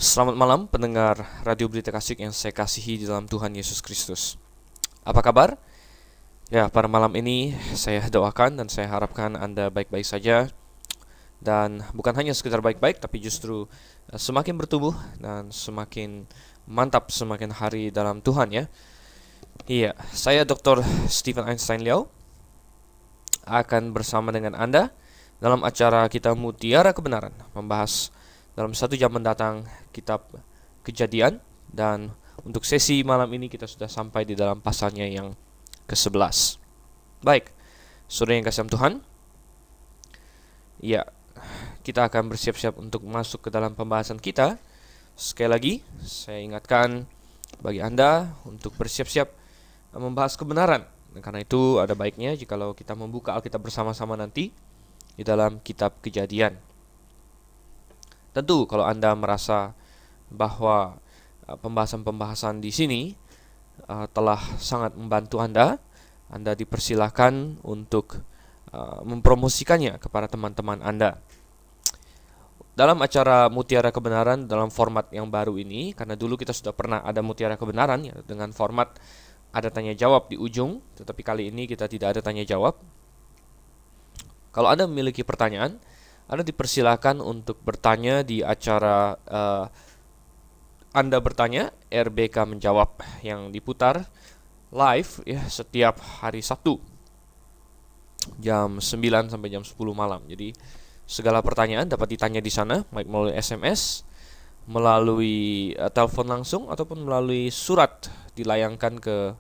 Selamat malam pendengar Radio Berita Kasih yang saya kasihi di dalam Tuhan Yesus Kristus. Apa kabar? Ya, pada malam ini saya doakan dan saya harapkan Anda baik-baik saja. Dan bukan hanya sekedar baik-baik, tapi justru semakin bertumbuh dan semakin mantap semakin hari dalam Tuhan ya. Iya, saya Dr. Stephen Einstein Liao akan bersama dengan Anda dalam acara kita Mutiara Kebenaran, membahas dalam 1 jam mendatang kitab Kejadian, dan untuk sesi malam ini kita sudah sampai di dalam pasalnya yang ke-11. Baik, saudara yang kasih Tuhan, ya, kita akan bersiap-siap untuk masuk ke dalam pembahasan kita. Sekali lagi, saya ingatkan bagi Anda untuk bersiap-siap membahas kebenaran. Dan karena itu ada baiknya jikalau kita membuka Alkitab bersama-sama nanti di dalam kitab Kejadian. Tentu kalau Anda merasa bahwa pembahasan-pembahasan di sini telah sangat membantu Anda dipersilahkan untuk mempromosikannya kepada teman-teman Anda. Dalam acara Mutiara Kebenaran dalam format yang baru ini, karena dulu kita sudah pernah ada Mutiara Kebenaran ya, dengan format ada tanya jawab di ujung, tetapi kali ini kita tidak ada tanya jawab. Kalau Anda memiliki pertanyaan, Anda dipersilakan untuk bertanya di acara Anda bertanya, RBK menjawab, yang diputar live ya setiap hari Sabtu jam 9 sampai jam 10 malam. Jadi segala pertanyaan dapat ditanya di sana, baik melalui SMS, melalui telepon langsung, ataupun melalui surat dilayangkan ke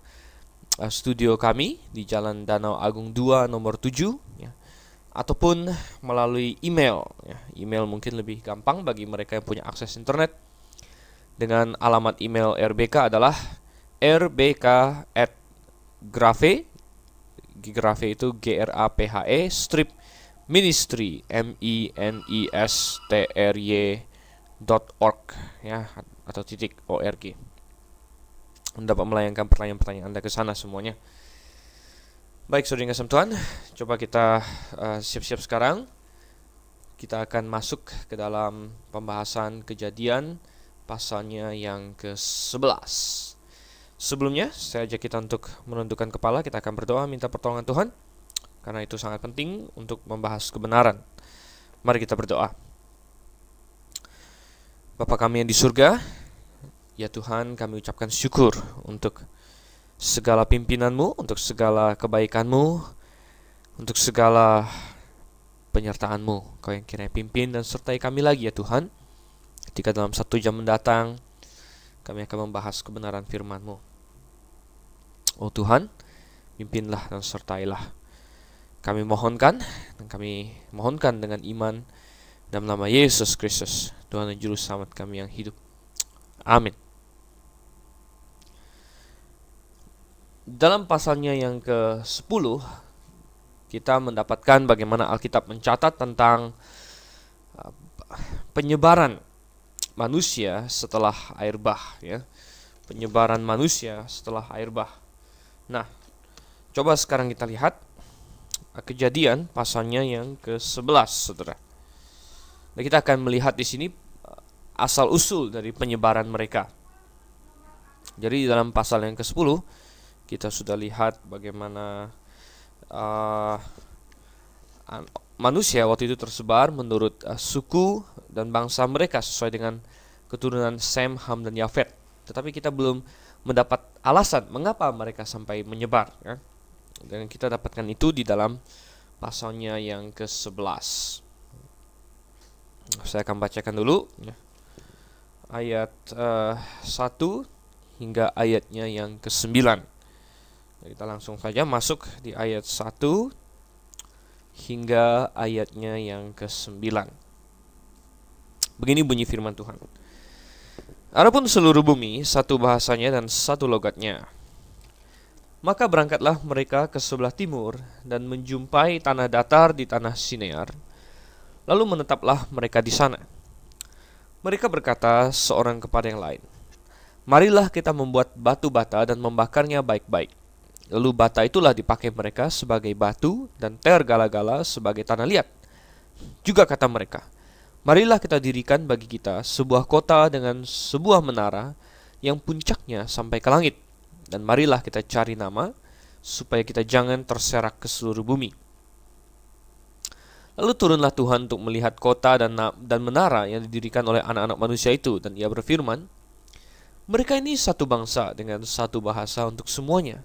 studio kami di Jalan Danau Agung 2 nomor 7 ya, ataupun melalui email ya. Email mungkin lebih gampang bagi mereka yang punya akses internet, dengan alamat email RBK adalah rbk@grafe, grafe itu GRAPHE strip ministry ministry.org ya, atau .org. Anda dapat melayangkan pertanyaan-pertanyaan Anda ke sana semuanya. Baik, saudara yang kasih Tuhan, coba kita siap-siap sekarang. Kita akan masuk ke dalam pembahasan Kejadian pasalnya yang ke-11. Sebelumnya, saya ajak kita untuk menundukkan kepala. Kita akan berdoa minta pertolongan Tuhan, karena itu sangat penting untuk membahas kebenaran. Mari kita berdoa. Bapa kami yang di surga, ya Tuhan, kami ucapkan syukur untuk segala pimpinan-Mu, untuk segala kebaikan-Mu, untuk segala penyertaan-Mu. Kau yang kiranya pimpin dan sertai kami lagi ya Tuhan, ketika dalam 1 jam mendatang kami akan membahas kebenaran firman-Mu. Oh Tuhan, pimpinlah dan sertailah. Kami mohonkan, dan kami mohonkan dengan iman dalam nama Yesus Kristus, Tuhan dan Juru Selamat kami yang hidup. Amin. Dalam pasalnya yang ke-10, kita mendapatkan bagaimana Alkitab mencatat tentang penyebaran manusia setelah air bah ya. Penyebaran manusia setelah air bah. Nah, coba sekarang kita lihat Kejadian pasalnya yang ke-11, Saudara. Nah, kita akan melihat di sini asal usul dari penyebaran mereka. Jadi dalam pasal yang ke-10 kita sudah lihat bagaimana manusia waktu itu tersebar menurut suku dan bangsa mereka sesuai dengan keturunan Sem, Ham, dan Yafet. Tetapi kita belum mendapat alasan mengapa mereka sampai menyebar ya. Dan kita dapatkan itu di dalam pasalnya yang ke-11. Saya akan bacakan dulu ya, ayat 1 hingga ayatnya yang ke-9. Kita langsung saja masuk di ayat 1 hingga ayatnya yang ke-9. Begini bunyi firman Tuhan. Adapun seluruh bumi satu bahasanya dan satu logatnya. Maka berangkatlah mereka ke sebelah timur dan menjumpai tanah datar di tanah Sinear. Lalu menetaplah mereka di sana. Mereka berkata seorang kepada yang lain, marilah kita membuat batu bata dan membakarnya baik-baik. Lalu bata itulah dipakai mereka sebagai batu dan ter gala-gala sebagai tanah liat. Juga kata mereka, Marilah kita dirikan bagi kita sebuah kota dengan sebuah menara yang puncaknya sampai ke langit. Dan marilah kita cari nama, supaya kita jangan terserak ke seluruh bumi. Lalu turunlah Tuhan untuk melihat kota dan menara yang didirikan oleh anak-anak manusia itu. Dan ia berfirman, mereka ini satu bangsa dengan satu bahasa untuk semuanya.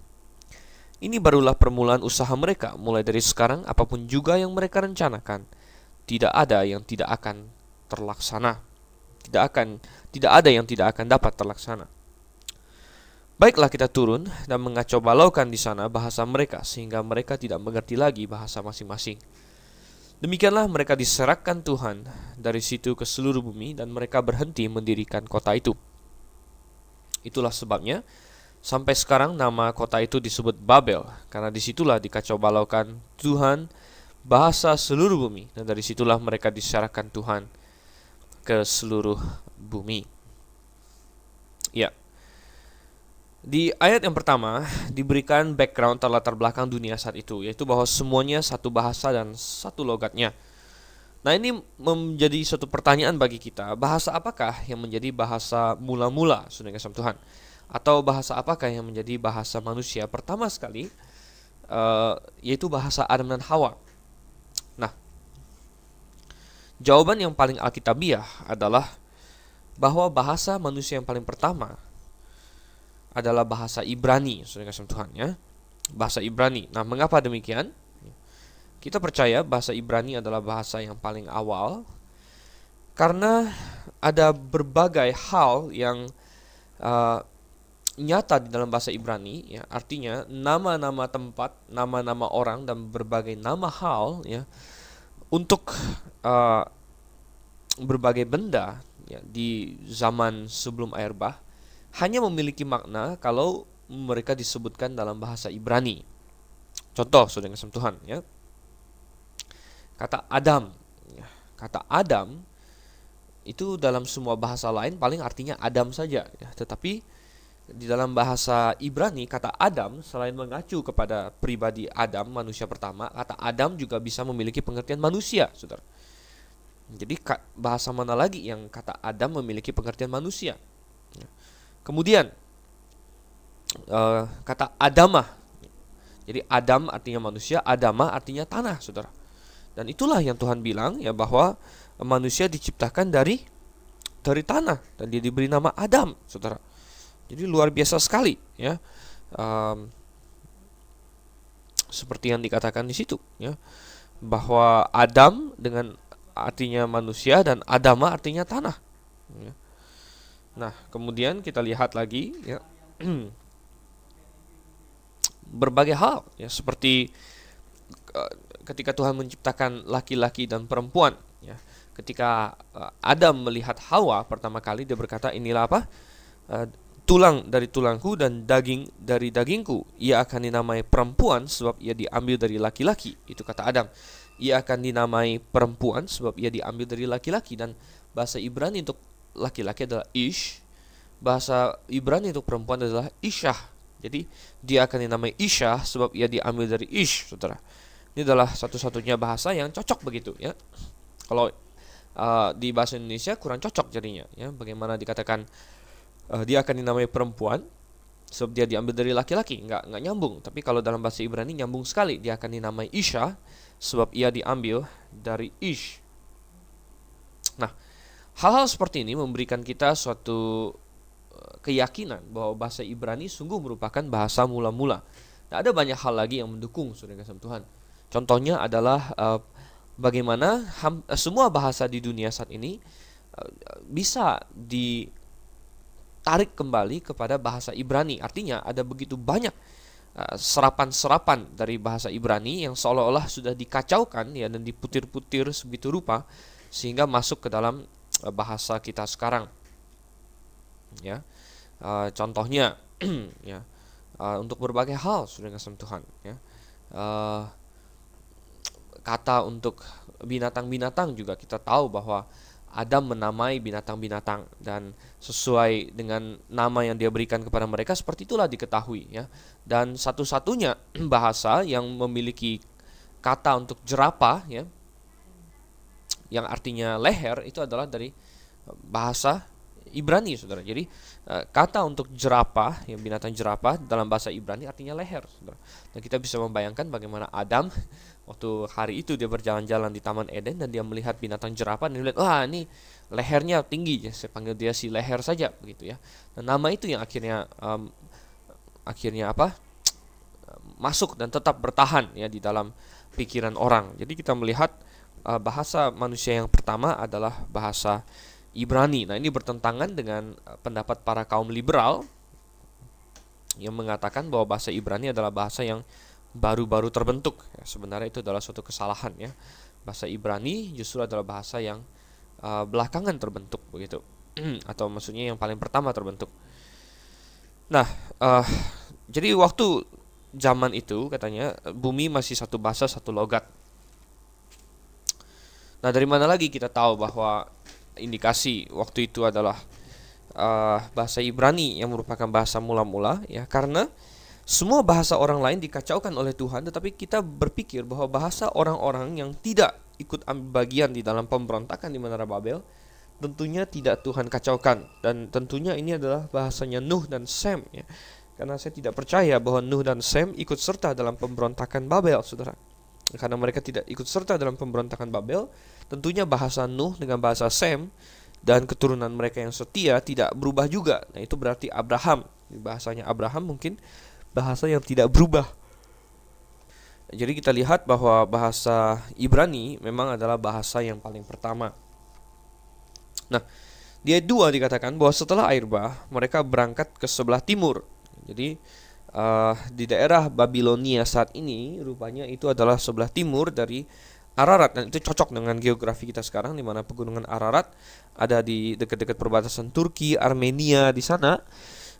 Ini barulah permulaan usaha mereka. Mulai dari sekarang, apapun juga yang mereka rencanakan, tidak ada yang tidak akan terlaksana. Tidak ada yang tidak akan dapat terlaksana. Baiklah kita turun dan mengacau balaukan di sana bahasa mereka, sehingga mereka tidak mengerti lagi bahasa masing-masing. Demikianlah mereka diserahkan Tuhan dari situ ke seluruh bumi, dan mereka berhenti mendirikan kota itu. Itulah sebabnya sampai sekarang nama kota itu disebut Babel, karena disitulah dikacau balaukan Tuhan bahasa seluruh bumi, dan dari situlah mereka diserahkan Tuhan ke seluruh bumi. Ya. Di ayat yang pertama diberikan background atau latar belakang dunia saat itu, yaitu bahwa semuanya satu bahasa dan satu logatnya. Nah, ini menjadi suatu pertanyaan bagi kita. Bahasa apakah yang menjadi bahasa mula-mula saudara kasih Tuhan? Atau bahasa apakah yang menjadi bahasa manusia pertama sekali? Yaitu bahasa Adam dan Hawa. Nah, jawaban yang paling alkitabiah adalah bahwa bahasa manusia yang paling pertama adalah bahasa Ibrani, saudara kasih Tuhan, ya. Bahasa Ibrani. Nah, mengapa demikian? Kita percaya bahasa Ibrani adalah bahasa yang paling awal karena ada berbagai hal yang nyata di dalam bahasa Ibrani, ya. Artinya nama-nama tempat, nama-nama orang, dan berbagai nama hal, ya, untuk berbagai benda, ya, di zaman sebelum air bah hanya memiliki makna kalau mereka disebutkan dalam bahasa Ibrani. Contoh, saudara kasih Tuhan, ya. Kata Adam, ya. Kata Adam itu dalam semua bahasa lain paling artinya Adam saja, ya. Tetapi di dalam bahasa Ibrani, kata Adam selain mengacu kepada pribadi Adam, manusia pertama, kata Adam juga bisa memiliki pengertian manusia, saudara. Jadi bahasa mana lagi yang kata Adam memiliki pengertian manusia? Kemudian kata Adamah. Jadi Adam artinya manusia, Adamah artinya tanah, saudara. Dan itulah yang Tuhan bilang, ya, bahwa manusia diciptakan dari tanah dan dia diberi nama Adam, saudara. Jadi luar biasa sekali, ya. Seperti yang dikatakan di situ, ya, bahwa Adam dengan artinya manusia dan Adamah artinya tanah, ya. Nah, kemudian kita lihat lagi, ya, berbagai hal, ya, seperti ketika Tuhan menciptakan laki-laki dan perempuan, ya. Ketika Adam melihat Hawa pertama kali, dia berkata, inilah apa? Tulang dari tulangku dan daging dari dagingku. Ia akan dinamai perempuan sebab ia diambil dari laki-laki. Itu kata Adam. Ia akan dinamai perempuan sebab ia diambil dari laki-laki. Dan bahasa Ibrani untuk laki-laki adalah ish, bahasa Ibrani untuk perempuan adalah isyah. Jadi dia akan dinamai isyah sebab ia diambil dari ish, saudara. Ini adalah satu-satunya bahasa yang cocok begitu, ya. Kalau di bahasa Indonesia kurang cocok jadinya, ya. Bagaimana dikatakan dia akan dinamai perempuan sebab dia diambil dari laki-laki, nggak nyambung. Tapi kalau dalam bahasa Ibrani nyambung sekali. Dia akan dinamai isyah sebab ia diambil dari ish. Nah, hal-hal seperti ini memberikan kita suatu keyakinan bahwa bahasa Ibrani sungguh merupakan bahasa mula-mula. Nah, ada banyak hal lagi yang mendukung, saudara kasih Tuhan. Contohnya adalah bagaimana semua bahasa di dunia saat ini bisa ditarik kembali kepada bahasa Ibrani. Artinya ada begitu banyak serapan-serapan dari bahasa Ibrani yang seolah-olah sudah dikacaukan, ya, dan diputir-putir sebegitu rupa sehingga masuk ke dalam bahasa kita sekarang, ya. Contohnya ya, untuk berbagai hal, saudara kasih Tuhan, ya. Kata untuk binatang-binatang juga kita tahu bahwa Adam menamai binatang-binatang dan sesuai dengan nama yang dia berikan kepada mereka, seperti itulah diketahui, ya. Dan satu-satunya bahasa yang memiliki kata untuk jerapah, ya, yang artinya leher itu adalah dari bahasa Ibrani, saudara. Jadi kata untuk jerapah, yang binatang jerapah dalam bahasa Ibrani artinya leher, saudara. Dan kita bisa membayangkan bagaimana Adam waktu hari itu dia berjalan-jalan di Taman Eden dan dia melihat binatang jerapah dan dia lihat, wah ini lehernya tinggi, ya, saya panggil dia si leher saja, begitu ya. Dan nama itu yang akhirnya apa? Masuk dan tetap bertahan ya di dalam pikiran orang. Jadi kita melihat bahasa manusia yang pertama adalah bahasa Ibrani. Nah, ini bertentangan dengan pendapat para kaum liberal yang mengatakan bahwa bahasa Ibrani adalah bahasa yang baru-baru terbentuk. Ya, sebenarnya itu adalah suatu kesalahan ya. Bahasa Ibrani justru adalah bahasa yang belakangan terbentuk begitu. Atau maksudnya yang paling pertama terbentuk. Nah, jadi waktu zaman itu katanya bumi masih satu bahasa satu logat. Nah, dari mana lagi kita tahu bahwa indikasi waktu itu adalah bahasa Ibrani yang merupakan bahasa mula-mula ya, karena semua bahasa orang lain dikacaukan oleh Tuhan, tetapi kita berpikir bahwa bahasa orang-orang yang tidak ikut ambil bagian di dalam pemberontakan di Menara Babel tentunya tidak Tuhan kacaukan, dan tentunya ini adalah bahasanya Nuh dan Sem ya. Karena saya tidak percaya bahwa Nuh dan Sem ikut serta dalam pemberontakan Babel, saudara. Karena mereka tidak ikut serta dalam pemberontakan Babel, tentunya bahasa Nuh dengan bahasa Sem dan keturunan mereka yang setia tidak berubah juga. Nah, itu berarti Abraham. Bahasanya Abraham mungkin bahasa yang tidak berubah. Jadi kita lihat bahwa bahasa Ibrani memang adalah bahasa yang paling pertama. Nah, di ayat 2 dikatakan bahwa setelah air bah, mereka berangkat ke sebelah timur. Jadi di daerah Babilonia saat ini rupanya itu adalah sebelah timur dari Ararat, dan itu cocok dengan geografi kita sekarang, di mana pegunungan Ararat ada di dekat-dekat perbatasan Turki, Armenia di sana,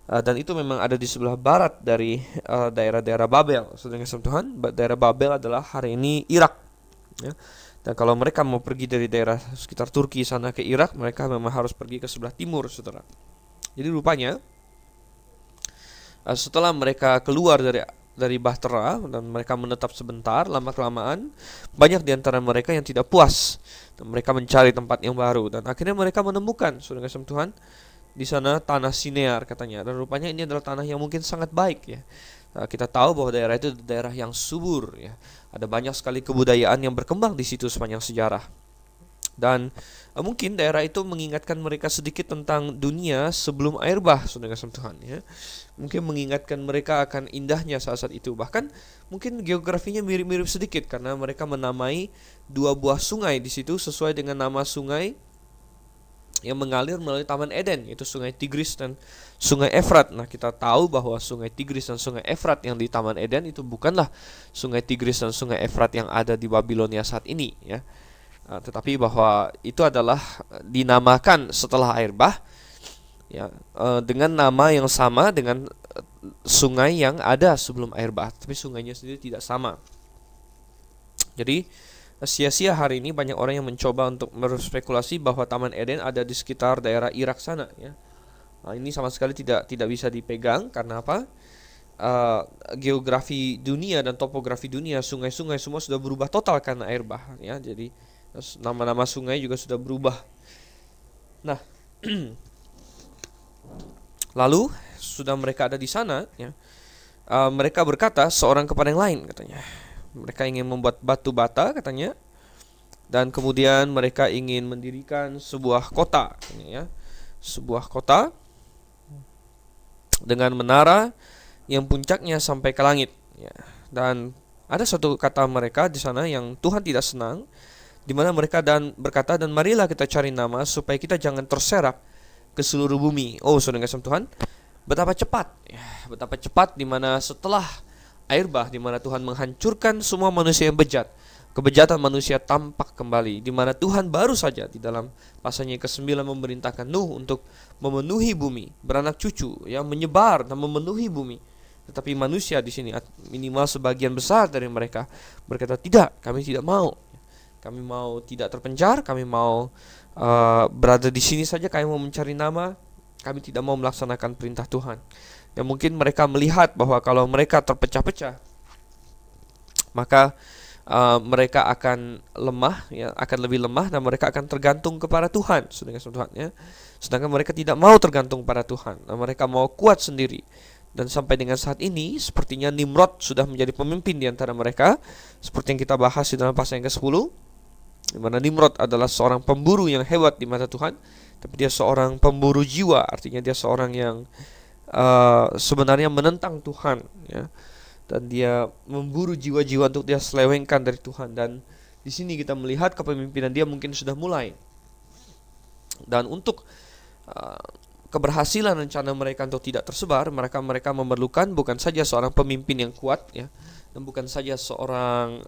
dan itu memang ada di sebelah barat dari daerah-daerah Babel. Saudara Tuhan, daerah Babel adalah hari ini Irak. Ya. Dan kalau mereka mau pergi dari daerah sekitar Turki sana ke Irak, mereka memang harus pergi ke sebelah timur, saudara. Jadi rupanya setelah mereka keluar dari Bahtera dan mereka menetap sebentar, lama-kelamaan banyak di antara mereka yang tidak puas dan mereka mencari tempat yang baru, dan akhirnya mereka menemukan, saudara kasih Tuhan, di sana tanah Sinear katanya, dan rupanya ini adalah tanah yang mungkin sangat baik ya. Kita tahu bahwa daerah itu daerah yang subur ya. Ada banyak sekali kebudayaan yang berkembang di situ sepanjang sejarah. Dan mungkin daerah itu mengingatkan mereka sedikit tentang dunia sebelum air bah, saudara kasih Tuhan ya. Mungkin mengingatkan mereka akan indahnya saat-saat itu. Bahkan mungkin geografinya mirip-mirip sedikit karena mereka menamai dua buah sungai di situ sesuai dengan nama sungai yang mengalir melalui Taman Eden, yaitu Sungai Tigris dan Sungai Efrat. Nah, kita tahu bahwa Sungai Tigris dan Sungai Efrat yang di Taman Eden itu bukanlah Sungai Tigris dan Sungai Efrat yang ada di Babilonia saat ini ya. Tetapi bahwa itu adalah dinamakan setelah air bah ya, dengan nama yang sama dengan sungai yang ada sebelum air bah, tapi sungainya sendiri tidak sama. Jadi sia-sia hari ini banyak orang yang mencoba untuk berspekulasi bahwa Taman Eden ada di sekitar daerah Irak sana ya. Nah, ini sama sekali tidak bisa dipegang. Karena apa? Geografi dunia dan topografi dunia, sungai-sungai semua sudah berubah total karena air bah ya. Jadi nama-nama sungai juga sudah berubah. Nah, lalu sudah mereka ada di sana ya, mereka berkata seorang kepada yang lain katanya. Mereka ingin membuat batu bata katanya, dan kemudian mereka ingin mendirikan sebuah kota katanya, ya. Sebuah kota dengan menara yang puncaknya sampai ke langit ya. Dan ada satu kata mereka di sana yang Tuhan tidak senang, di mana mereka berkata, dan marilah kita cari nama supaya kita jangan terserak ke seluruh bumi. Oh, saudara kasih Tuhan, betapa cepat ya, betapa cepat di mana setelah air bah, di mana Tuhan menghancurkan semua manusia yang bejat, kebejatan manusia tampak kembali, di mana Tuhan baru saja di dalam pasalnya ke-9 memerintahkan Nuh untuk memenuhi bumi, beranak cucu, yang menyebar dan memenuhi bumi. Tetapi manusia di sini, minimal sebagian besar dari mereka, berkata, tidak, kami tidak mau. Kami mau tidak terpencar, kami mau berada di sini saja, kami mau mencari nama, kami tidak mau melaksanakan perintah Tuhan. Dan mungkin mereka melihat bahwa kalau mereka terpecah-pecah, maka mereka akan lemah, ya, akan lebih lemah, dan mereka akan tergantung kepada Tuhan, saudara kasih Tuhan, ya. Sedangkan mereka tidak mau tergantung pada Tuhan, dan mereka mau kuat sendiri. Dan sampai dengan saat ini, sepertinya Nimrod sudah menjadi pemimpin di antara mereka, seperti yang kita bahas di dalam pasal yang ke-10, di mana Nimrod adalah seorang pemburu yang hebat di mata Tuhan, tapi dia seorang pemburu jiwa, artinya dia seorang yang sebenarnya menentang Tuhan, ya, dan dia memburu jiwa-jiwa untuk dia selewengkan dari Tuhan. Dan di sini kita melihat kepemimpinan dia mungkin sudah mulai. Dan untuk keberhasilan rencana mereka untuk tidak tersebar, mereka memerlukan bukan saja seorang pemimpin yang kuat, ya, dan bukan saja seorang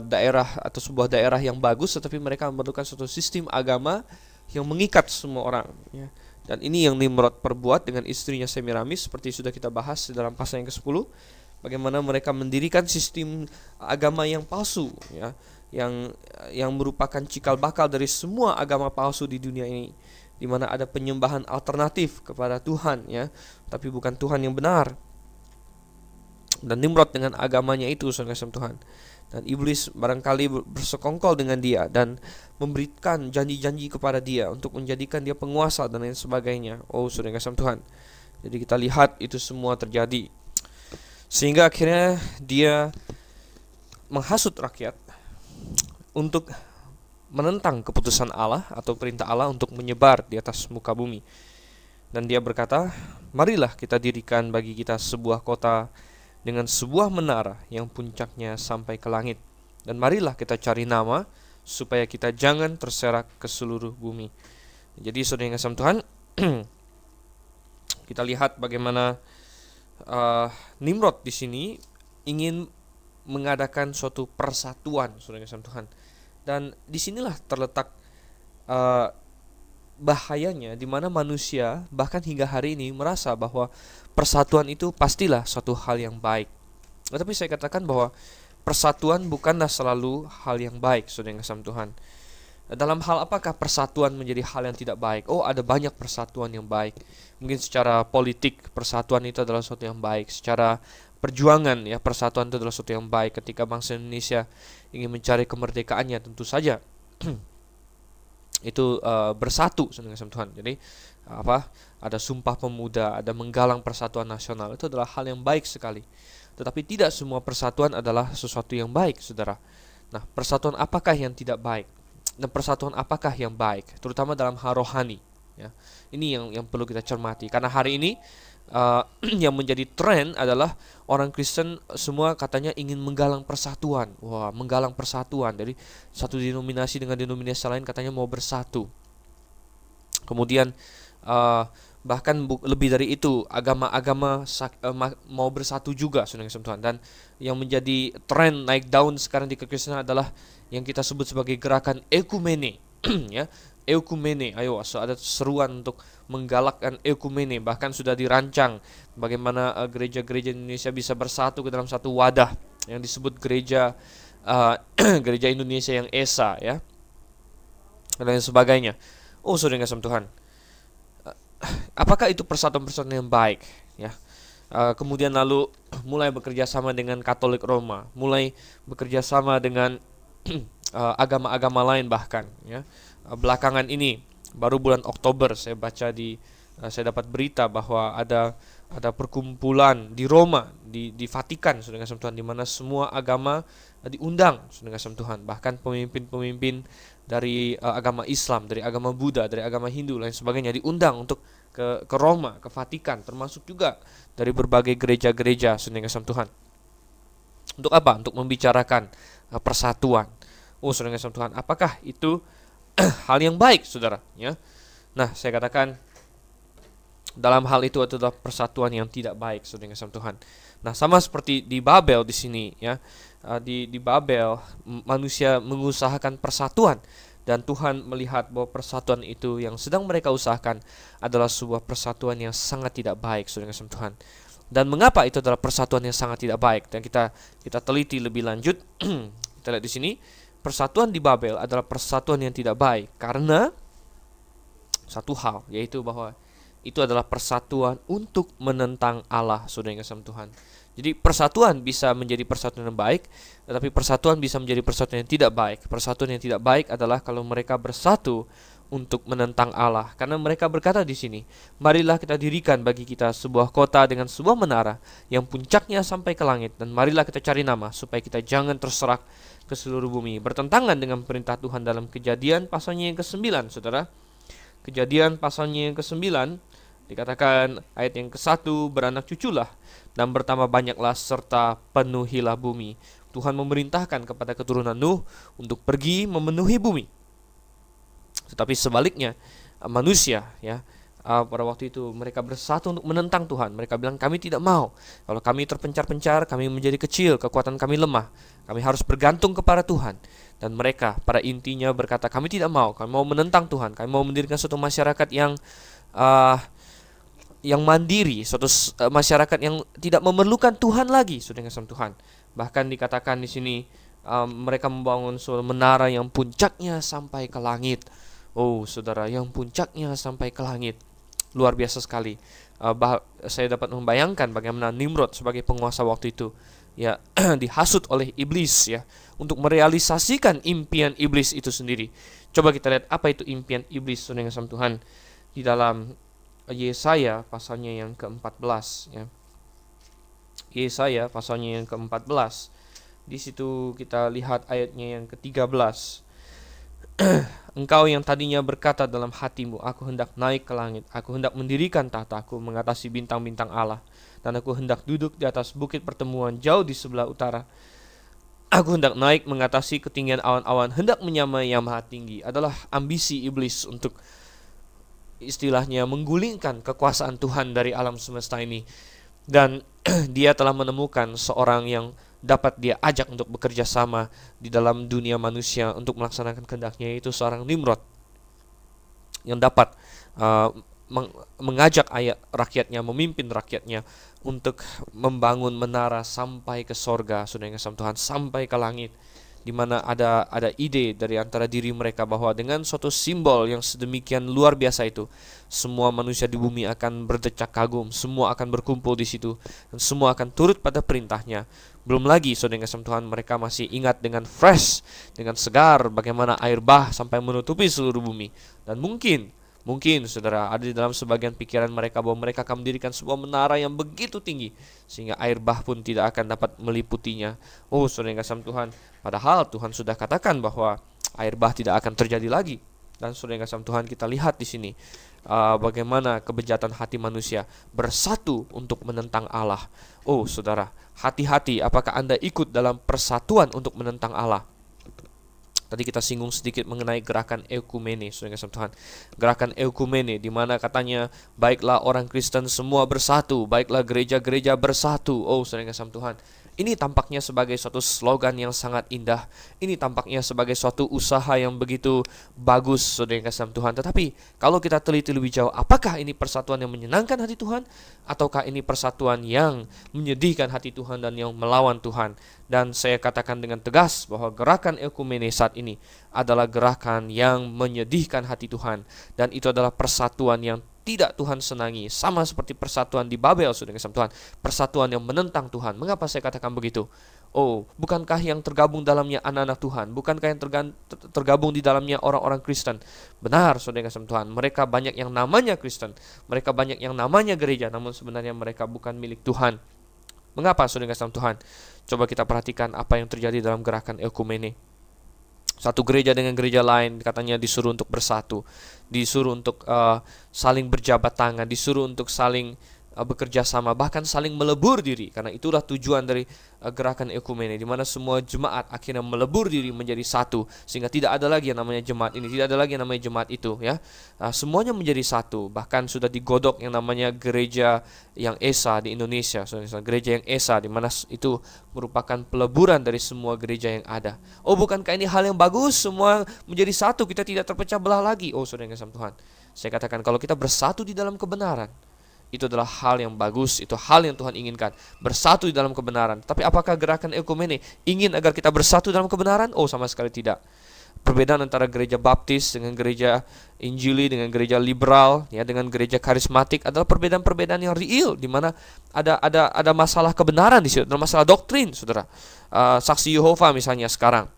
daerah atau sebuah daerah yang bagus, tetapi mereka memerlukan suatu sistem agama yang mengikat semua orang, ya. Dan ini yang Nimrod perbuat dengan istrinya Semiramis, seperti sudah kita bahas di dalam pasal yang ke-10, bagaimana mereka mendirikan sistem agama yang palsu, ya, yang merupakan cikal bakal dari semua agama palsu di dunia ini, di mana ada penyembahan alternatif kepada Tuhan, ya, tapi bukan Tuhan yang benar. Dan Nimrod dengan agamanya itu, saudara Tuhan, dan iblis barangkali bersekongkol dengan dia dan memberikan janji-janji kepada dia untuk menjadikan dia penguasa dan lain sebagainya. Oh, saudara Tuhan, jadi kita lihat itu semua terjadi, sehingga akhirnya dia menghasut rakyat untuk menentang keputusan Allah atau perintah Allah untuk menyebar di atas muka bumi. Dan dia berkata, marilah kita dirikan bagi kita sebuah kota dengan sebuah menara yang puncaknya sampai ke langit. Dan marilah kita cari nama supaya kita jangan terserak ke seluruh bumi. Jadi saudara yang kasih Tuhan, kita lihat bagaimana Nimrod di sini ingin mengadakan suatu persatuan, saudara yang kasih Tuhan. Dan disinilah terletak bahayanya, di mana manusia bahkan hingga hari ini merasa bahwa persatuan itu pastilah suatu hal yang baik. Tetapi saya katakan bahwa persatuan bukanlah selalu hal yang baik, saudara yang kasih Tuhan. Dalam hal apakah persatuan menjadi hal yang tidak baik? Oh, ada banyak persatuan yang baik. Mungkin secara politik persatuan itu adalah sesuatu yang baik. Secara perjuangan, ya, persatuan itu adalah sesuatu yang baik. Ketika bangsa Indonesia ingin mencari kemerdekaannya, tentu saja itu bersatu dengan Tuhan. Jadi ada Sumpah Pemuda, ada menggalang persatuan nasional. Itu adalah hal yang baik sekali. Tetapi tidak semua persatuan adalah sesuatu yang baik, saudara. Nah, persatuan apakah yang tidak baik? Dan persatuan apakah yang baik? Terutama dalam hal rohani, ya. Ini yang perlu kita cermati. Karena hari ini yang menjadi tren adalah orang Kristen semua katanya ingin menggalang persatuan. Wah, menggalang persatuan. Dari satu denominasi dengan denominasi lain katanya mau bersatu. Kemudian bahkan lebih dari itu, agama-agama mau bersatu juga, saudara Tuhan. Dan yang menjadi tren naik daun sekarang di kekristenan adalah yang kita sebut sebagai gerakan ekumene, ya. Ekumene, ayo, ada seruan untuk menggalakkan ekumene. Bahkan sudah dirancang bagaimana gereja-gereja Indonesia bisa bersatu ke dalam satu wadah yang disebut gereja gereja Indonesia yang Esa, ya, dan lain sebagainya. Oh, saudara kasih Tuhan, apakah itu persatuan-persatuan yang baik, ya? Kemudian lalu mulai bekerja sama dengan Katolik Roma, mulai bekerja sama dengan agama-agama lain bahkan, ya. Belakangan ini baru bulan Oktober saya dapat berita bahwa ada perkumpulan di Roma, di Vatikan, saudara kasih Tuhan, di mana semua agama diundang, saudara kasih Tuhan. Bahkan pemimpin-pemimpin dari agama Islam, dari agama Buddha, dari agama Hindu lain sebagainya diundang untuk ke Roma, ke Vatikan, termasuk juga dari berbagai gereja-gereja, saudara kasih Tuhan. Untuk apa? Untuk membicarakan persatuan. Oh, saudara kasih Tuhan, apakah itu hal yang baik, saudara, ya? Nah, saya katakan dalam hal itu adalah persatuan yang tidak baik, saudara kasih Tuhan. Nah, sama seperti di Babel di sini, ya. Di Babel manusia mengusahakan persatuan, dan Tuhan melihat bahwa persatuan itu yang sedang mereka usahakan adalah sebuah persatuan yang sangat tidak baik, saudara kasih Tuhan. Dan mengapa itu adalah persatuan yang sangat tidak baik? Dan kita teliti lebih lanjut. Kita lihat di sini, persatuan di Babel adalah persatuan yang tidak baik karena satu hal, yaitu bahwa itu adalah persatuan untuk menentang Allah, saudara yang kasih Tuhan. Jadi persatuan bisa menjadi persatuan yang baik, tetapi persatuan bisa menjadi persatuan yang tidak baik. Persatuan yang tidak baik adalah kalau mereka bersatu untuk menentang Allah. Karena mereka berkata di sini, marilah kita dirikan bagi kita sebuah kota dengan sebuah menara yang puncaknya sampai ke langit, dan marilah kita cari nama supaya kita jangan terserak ke seluruh bumi. Bertentangan dengan perintah Tuhan dalam Kejadian pasalnya yang ke-9, saudara. Kejadian pasalnya yang ke-9 dikatakan ayat yang ke-1, beranak cuculah dan bertambah banyaklah serta penuhilah bumi. Tuhan memerintahkan kepada keturunan Nuh untuk pergi memenuhi bumi. Tetapi sebaliknya manusia pada waktu itu mereka bersatu untuk menentang Tuhan. Mereka bilang, kami tidak mau. Kalau kami terpencar-pencar, kami menjadi kecil, kekuatan kami lemah. Kami harus bergantung kepada Tuhan. Dan mereka pada intinya berkata, kami tidak mau. Kami mau menentang Tuhan. Kami mau mendirikan suatu masyarakat yang mandiri, suatu masyarakat yang tidak memerlukan Tuhan lagi, saudara kasih Tuhan. Bahkan dikatakan di sini mereka membangun suatu menara yang puncaknya sampai ke langit. Oh, saudara, yang puncaknya sampai ke langit. Luar biasa sekali. Saya dapat membayangkan bagaimana Nimrod sebagai penguasa waktu itu dihasut oleh iblis untuk merealisasikan impian iblis itu sendiri. Coba kita lihat apa itu impian iblis, saudara kasih Tuhan, di dalam Yesaya pasalnya yang ke-14 Yesaya pasalnya yang ke-14. Di situ kita lihat ayatnya yang ke-13. Engkau yang tadinya berkata dalam hatimu, aku hendak naik ke langit, aku hendak mendirikan tahtaku mengatasi bintang-bintang Allah, dan aku hendak duduk di atas bukit pertemuan jauh di sebelah utara. Aku hendak naik mengatasi ketinggian awan-awan, hendak menyamai yang maha tinggi. Adalah ambisi iblis untuk istilahnya menggulingkan kekuasaan Tuhan dari alam semesta ini. Dan dia telah menemukan seorang yang dapat dia ajak untuk bekerja sama di dalam dunia manusia untuk melaksanakan kehendaknya, yaitu seorang Nimrod yang dapat mengajak rakyatnya, memimpin rakyatnya untuk membangun menara sampai ke sorga, saudara yang kasih Tuhan, sampai ke langit, di mana ada ide dari antara diri mereka bahwa dengan suatu simbol yang sedemikian luar biasa itu, semua manusia di bumi akan berdecak kagum, semua akan berkumpul di situ, dan semua akan turut pada perintahnya. Belum lagi, saudara yang kasih Tuhan, mereka masih ingat dengan fresh, dengan segar, bagaimana air bah sampai menutupi seluruh bumi. Dan mungkin saudara, ada di dalam sebagian pikiran mereka bahwa mereka akan mendirikan sebuah menara yang begitu tinggi sehingga air bah pun tidak akan dapat meliputinya. Oh, saudara yang kasih Tuhan, padahal Tuhan sudah katakan bahwa air bah tidak akan terjadi lagi. Dan saudara yang kasih Tuhan, kita lihat di sini bagaimana kebejatan hati manusia bersatu untuk menentang Allah. Oh, saudara, hati-hati apakah Anda ikut dalam persatuan untuk menentang Allah. Tadi kita singgung sedikit mengenai gerakan ekumene, saudara kasih Tuhan. Gerakan ekumene di mana katanya baiklah orang Kristen semua bersatu, baiklah gereja-gereja bersatu. Oh, saudara kasih Tuhan, ini tampaknya sebagai suatu slogan yang sangat indah. Ini tampaknya sebagai suatu usaha yang begitu bagus, saudara kasih Tuhan. Tetapi kalau kita teliti lebih jauh, apakah ini persatuan yang menyenangkan hati Tuhan, ataukah ini persatuan yang menyedihkan hati Tuhan dan yang melawan Tuhan? Dan saya katakan dengan tegas bahwa gerakan ekumene saat ini adalah gerakan yang menyedihkan hati Tuhan, dan itu adalah persatuan yang tidak Tuhan senangi, sama seperti persatuan di Babel, saudara kasih Tuhan, persatuan yang menentang Tuhan. Mengapa saya katakan begitu? Oh, bukankah yang tergabung dalamnya anak-anak Tuhan? Bukankah yang tergabung di dalamnya orang-orang Kristen? Benar, saudara kasih Tuhan, mereka banyak yang namanya Kristen, mereka banyak yang namanya gereja, namun sebenarnya mereka bukan milik Tuhan. Mengapa, saudara kasih Tuhan? Coba kita perhatikan apa yang terjadi dalam gerakan ekumene. Satu gereja dengan gereja lain katanya disuruh untuk bersatu, disuruh untuk saling berjabat tangan, disuruh untuk saling bekerja sama, bahkan saling melebur diri. Karena itulah tujuan dari gerakan ekumene, di mana semua jemaat akhirnya melebur diri menjadi satu, sehingga tidak ada lagi yang namanya jemaat ini, tidak ada lagi yang namanya jemaat itu, semuanya menjadi satu. Bahkan sudah digodok yang namanya gereja yang esa di Indonesia, gereja yang esa, di mana itu merupakan peleburan dari semua gereja yang ada. Oh, bukankah ini hal yang bagus? Semua menjadi satu, kita tidak terpecah belah lagi. Oh, saudara yang kasih Tuhan, saya katakan kalau kita bersatu di dalam kebenaran, itu adalah hal yang bagus, itu hal yang Tuhan inginkan, bersatu di dalam kebenaran. Tapi apakah gerakan ekumene ingin agar kita bersatu dalam kebenaran? Oh, sama sekali tidak. Perbedaan antara gereja baptis dengan gereja injili, dengan gereja liberal, ya, dengan gereja karismatik adalah perbedaan-perbedaan yang real, di mana ada masalah kebenaran di situ, ada masalah doktrin, saudara. Saksi Yehova misalnya sekarang,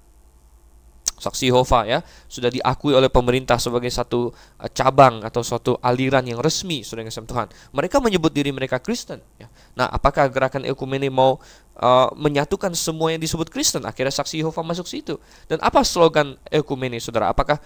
Saksi Yehova ya sudah diakui oleh pemerintah sebagai satu cabang atau suatu aliran yang resmi, saudara yang kasih Tuhan. Mereka menyebut diri mereka Kristen. Ya. Nah, apakah gerakan ekumene mau menyatukan semua yang disebut Kristen? Akhirnya Saksi Yehova masuk situ. Dan apa slogan ekumene, saudara? Apakah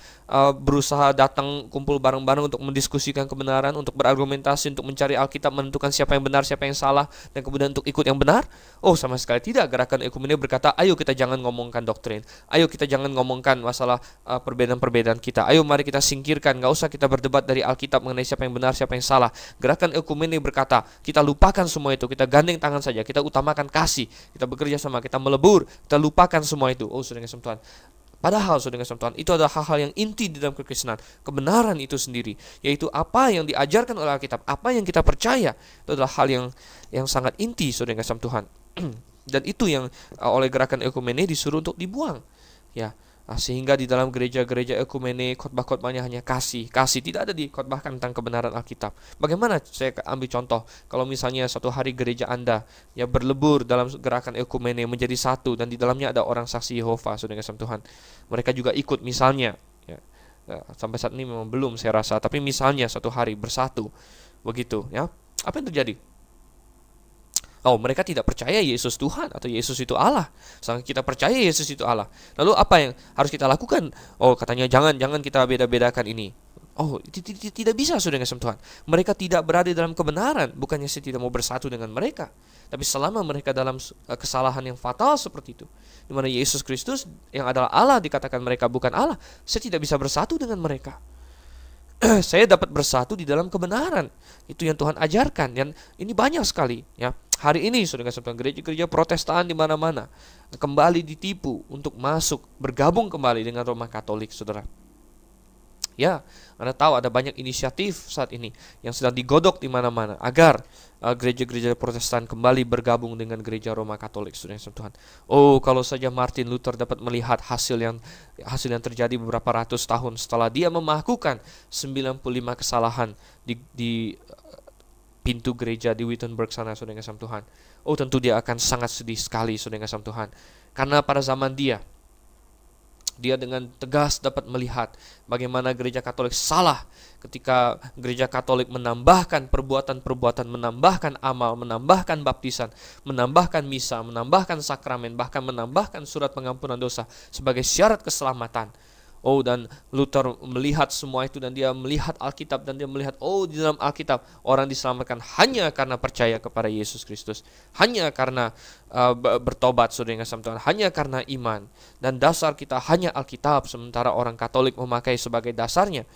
berusaha datang kumpul bareng-bareng untuk mendiskusikan kebenaran, untuk berargumentasi, untuk mencari Alkitab, menentukan siapa yang benar, siapa yang salah, dan kemudian untuk ikut yang benar? Oh, sama sekali tidak. Gerakan ekumene berkata, ayo kita jangan ngomongkan doktrin, ayo kita jangan ngomongkan masalah perbedaan-perbedaan kita, ayo mari kita singkirkan, gak usah kita berdebat dari Alkitab mengenai siapa yang benar, siapa yang salah. Gerakan ekumene berkata, kita lupakan semua itu, kita gandeng tangan saja, kita utamakan kasih, kita bekerja sama, kita melebur, kita lupakan semua itu. Oh, saudara kasih Tuhan, padahal saudara kasih Tuhan, itu adalah hal-hal yang inti di dalam kekristenan. Kebenaran itu sendiri, yaitu apa yang diajarkan oleh Alkitab, apa yang kita percaya, itu adalah hal yang sangat inti, saudara kasih Tuhan. Dan itu yang oleh gerakan ekumene disuruh untuk dibuang, ya. Sehingga di dalam gereja-gereja ekumene khotbah-khotbahnya hanya kasih, tidak ada dikhotbahkan tentang kebenaran Alkitab. Bagaimana, saya ambil contoh, kalau misalnya suatu hari gereja Anda ya berlebur dalam gerakan ekumene menjadi satu, dan di dalamnya ada orang saksi Yehova, saudara kasih Tuhan, mereka juga ikut misalnya, ya, sampai saat ini memang belum saya rasa, tapi misalnya suatu hari bersatu begitu, ya, apa yang terjadi? Oh, mereka tidak percaya Yesus Tuhan atau Yesus itu Allah. Sedangkan kita percaya Yesus itu Allah. Lalu apa yang harus kita lakukan? Oh, katanya jangan kita beda-bedakan ini. Oh, tidak bisa, saudara kasih Tuhan. Mereka tidak berada dalam kebenaran. Bukannya saya tidak mau bersatu dengan mereka, tapi selama mereka dalam kesalahan yang fatal seperti itu, di mana Yesus Kristus yang adalah Allah dikatakan mereka bukan Allah, saya tidak bisa bersatu dengan mereka. Saya dapat bersatu di dalam kebenaran. Itu yang Tuhan ajarkan, dan ini banyak sekali, ya. Hari ini saudara kasih Tuhan, gereja-gereja Protestan di mana-mana kembali ditipu untuk masuk bergabung kembali dengan Roma Katolik, saudara. Ya, Anda tahu ada banyak inisiatif saat ini yang sedang digodok di mana-mana agar gereja-gereja Protestan kembali bergabung dengan gereja Roma Katolik, saudara kasih Tuhan. Oh, kalau saja Martin Luther dapat melihat hasil yang terjadi beberapa ratus tahun setelah dia melakukan 95 kesalahan di pintu gereja di Wittenberg sana, saudara kasih Tuhan. Oh, tentu dia akan sangat sedih sekali, saudara kasih Tuhan. Karena pada zaman dia dengan tegas dapat melihat bagaimana gereja Katolik salah ketika gereja Katolik menambahkan perbuatan-perbuatan, menambahkan amal, menambahkan baptisan, menambahkan misa, menambahkan sakramen, bahkan menambahkan surat pengampunan dosa sebagai syarat keselamatan. Oh, dan Luther melihat semua itu, dan dia melihat Alkitab, dan dia melihat, oh, di dalam Alkitab orang diselamatkan hanya karena percaya kepada Yesus Kristus, hanya karena bertobat, saudara yang kasih Tuhan, hanya karena iman, dan dasar kita hanya Alkitab. Sementara orang Katolik memakai sebagai dasarnya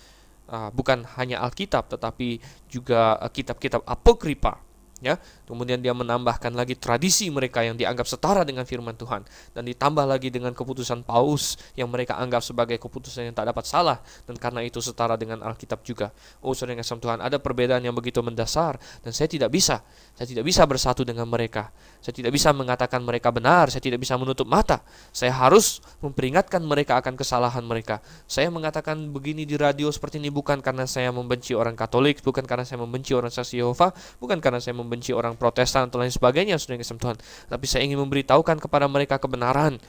bukan hanya Alkitab, tetapi juga kitab-kitab apokrifa. Ya, kemudian dia menambahkan lagi tradisi mereka yang dianggap setara dengan firman Tuhan, dan ditambah lagi dengan keputusan Paus yang mereka anggap sebagai keputusan yang tak dapat salah, dan karena itu setara dengan Alkitab juga. Oh, saudara yang kasih Tuhan, ada perbedaan yang begitu mendasar, dan saya tidak bisa bersatu dengan mereka. Saya tidak bisa mengatakan mereka benar, saya tidak bisa menutup mata. Saya harus memperingatkan mereka akan kesalahan mereka. Saya mengatakan begini di radio seperti ini bukan karena saya membenci orang Katolik, bukan karena saya membenci orang saksi Yehova, bukan karena saya membenci orang Protestan atau lain sebagainya, saudara yang kasih Tuhan. Tapi saya ingin memberitahukan kepada mereka kebenaran.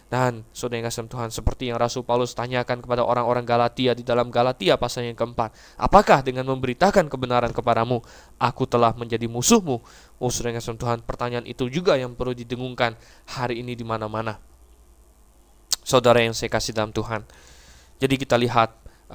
Dan saudara yang kasih Tuhan, seperti yang Rasul Paulus tanyakan kepada orang-orang Galatia di dalam Galatia pasal yang keempat, apakah dengan memberitakan kebenaran kepadamu aku telah menjadi musuhmu? Oh, saudara yang kasih Tuhan, pertanyaan itu juga yang perlu didengungkan hari ini di mana-mana, saudara yang saya kasih dalam Tuhan. Jadi kita lihat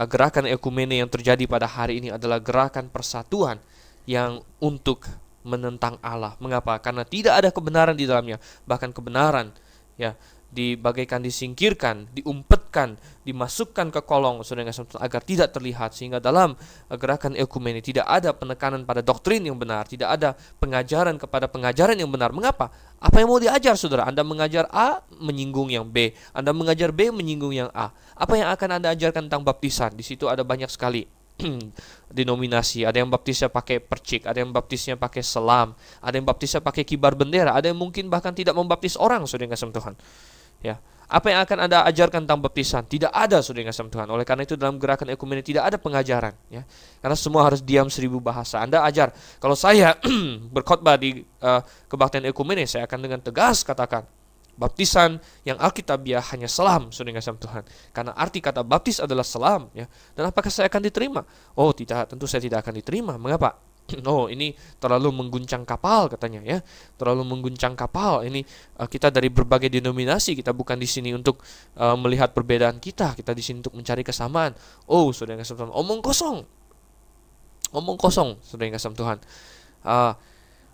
gerakan ekumene yang terjadi pada hari ini adalah gerakan persatuan yang untuk menentang Allah. Mengapa? Karena tidak ada kebenaran di dalamnya. Bahkan kebenaran ya bagaikan disingkirkan, diumpetkan, dimasukkan ke kolong, saudara, agar tidak terlihat. Sehingga dalam gerakan ekumene tidak ada penekanan pada doktrin yang benar, tidak ada pengajaran kepada pengajaran yang benar. Mengapa? Apa yang mau diajar, saudara? Anda mengajar A, menyinggung yang B. Anda mengajar B, menyinggung yang A. Apa yang akan Anda ajarkan tentang baptisan? Di situ ada banyak sekali denominasi. Ada yang baptisnya pakai percik, ada yang baptisnya pakai selam, ada yang baptisnya pakai kibar bendera, ada yang mungkin bahkan tidak membaptis orang, saudara yang kasih Tuhan. Ya, Apa yang akan Anda ajarkan tentang baptisan? Tidak ada, saudara yang kasih Tuhan. Oleh karena itu dalam gerakan ekumene tidak ada pengajaran, ya. Karena semua harus diam 1000 bahasa. Anda ajar. Kalau saya berkhotbah di kebaktian ekumene, saya akan dengan tegas katakan, baptisan yang alkitabiah hanya selam, saudara yang kasih Tuhan. Karena arti kata baptis adalah selam, ya. Dan apakah saya akan diterima? Oh tidak, tentu saya tidak akan diterima. Mengapa? Oh, ini terlalu mengguncang kapal katanya, ya. Terlalu mengguncang kapal. Ini kita dari berbagai denominasi, kita bukan di sini untuk melihat perbedaan kita. Kita di sini untuk mencari kesamaan. Oh, saudara yang kasih Tuhan, omong kosong. Omong kosong, saudara yang kasih Tuhan.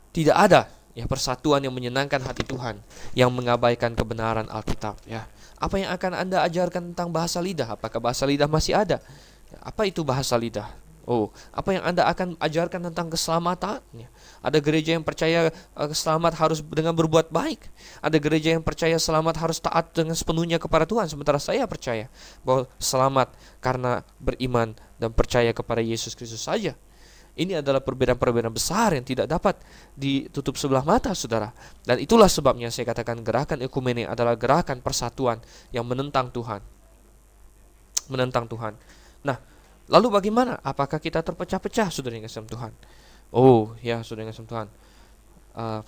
Tidak ada, ya, persatuan yang menyenangkan hati Tuhan, yang mengabaikan kebenaran Alkitab, ya. Apa yang akan Anda ajarkan tentang bahasa lidah? Apakah bahasa lidah masih ada? Apa itu bahasa lidah? Oh, apa yang Anda akan ajarkan tentang keselamatan? Ada gereja yang percaya selamat harus dengan berbuat baik. Ada gereja yang percaya selamat harus taat dengan sepenuhnya kepada Tuhan. Sementara saya percaya bahwa selamat karena beriman dan percaya kepada Yesus Kristus saja. Ini adalah perbedaan-perbedaan besar yang tidak dapat ditutup sebelah mata, saudara. Dan itulah sebabnya saya katakan gerakan ekumene adalah gerakan persatuan yang menentang Tuhan. Menentang Tuhan. Nah, lalu bagaimana? Apakah kita terpecah-pecah, saudara yang kasih Tuhan? Oh, ya, saudara yang kasih Tuhan.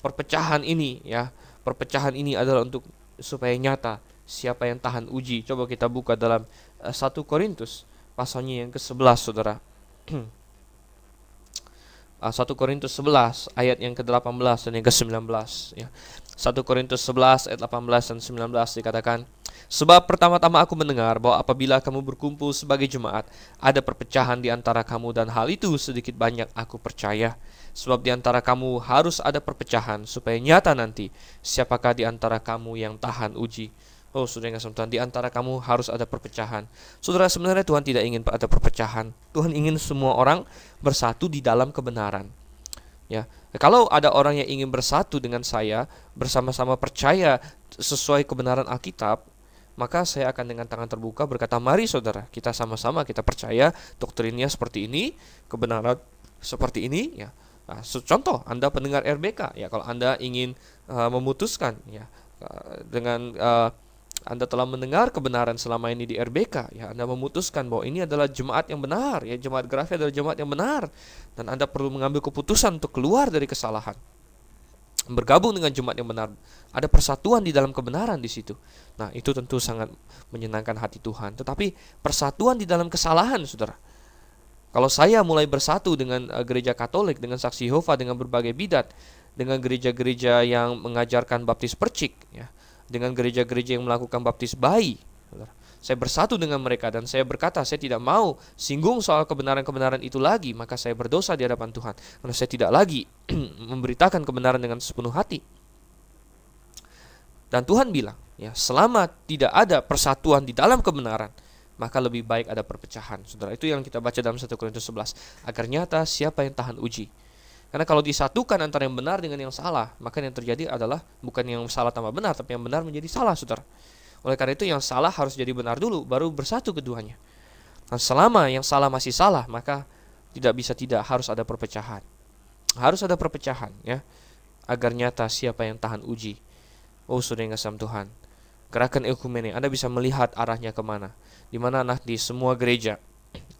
Perpecahan ini, ya, perpecahan ini adalah untuk supaya nyata siapa yang tahan uji. Coba kita buka dalam 1 Korintus pasalnya yang ke-11, saudara. 1 Korintus 11 ayat yang ke-18 dan yang ke-19, ya. 1 Korintus 11 ayat 18 dan 19 dikatakan, sebab pertama-tama aku mendengar bahwa apabila kamu berkumpul sebagai jemaat, ada perpecahan di antara kamu, dan hal itu sedikit banyak aku percaya. Sebab di antara kamu harus ada perpecahan, supaya nyata nanti siapakah di antara kamu yang tahan uji. Oh, saudara yang kasih Tuhan, di antara kamu harus ada perpecahan. Saudara, sebenarnya Tuhan tidak ingin ada perpecahan. Tuhan ingin semua orang bersatu di dalam kebenaran. Ya, kalau ada orang yang ingin bersatu dengan saya, bersama-sama percaya sesuai kebenaran Alkitab, maka saya akan dengan tangan terbuka berkata, mari saudara, kita sama-sama kita percaya doktrinnya seperti ini, kebenaran seperti ini, ya. Nah, contoh, Anda pendengar RBK, ya, kalau Anda ingin memutuskan, ya, dengan Anda telah mendengar kebenaran selama ini di RBK, ya, Anda memutuskan bahwa ini adalah jemaat yang benar, ya, jemaat Gracia adalah jemaat yang benar, dan Anda perlu mengambil keputusan untuk keluar dari kesalahan, bergabung dengan jemaat yang benar. Ada persatuan di dalam kebenaran di situ. Nah, itu tentu sangat menyenangkan hati Tuhan. Tetapi persatuan di dalam kesalahan, saudara. Kalau saya mulai bersatu dengan gereja Katolik, dengan Saksi Yehova, dengan berbagai bidat, dengan gereja-gereja yang mengajarkan baptis percik, ya, dengan gereja-gereja yang melakukan baptis bayi, saudara. Saya bersatu dengan mereka dan saya berkata, saya tidak mau singgung soal kebenaran-kebenaran itu lagi, maka saya berdosa di hadapan Tuhan, karena saya tidak lagi memberitakan kebenaran dengan sepenuh hati. Dan Tuhan bilang, ya, selama tidak ada persatuan di dalam kebenaran, maka lebih baik ada perpecahan, saudara. Itu yang kita baca dalam 1 Korintus 11, agar nyata siapa yang tahan uji. Karena kalau disatukan antara yang benar dengan yang salah, maka yang terjadi adalah bukan yang salah tambah benar, tapi yang benar menjadi salah, saudara. Oleh karena itu yang salah harus jadi benar dulu, baru bersatu keduanya. Dan selama yang salah masih salah, maka tidak harus ada perpecahan. Harus ada perpecahan, ya, agar nyata siapa yang tahan uji. Oh, saudara yang kasih Tuhan, gerakan ekumene, Anda bisa melihat arahnya kemana. Di mana nanti semua gereja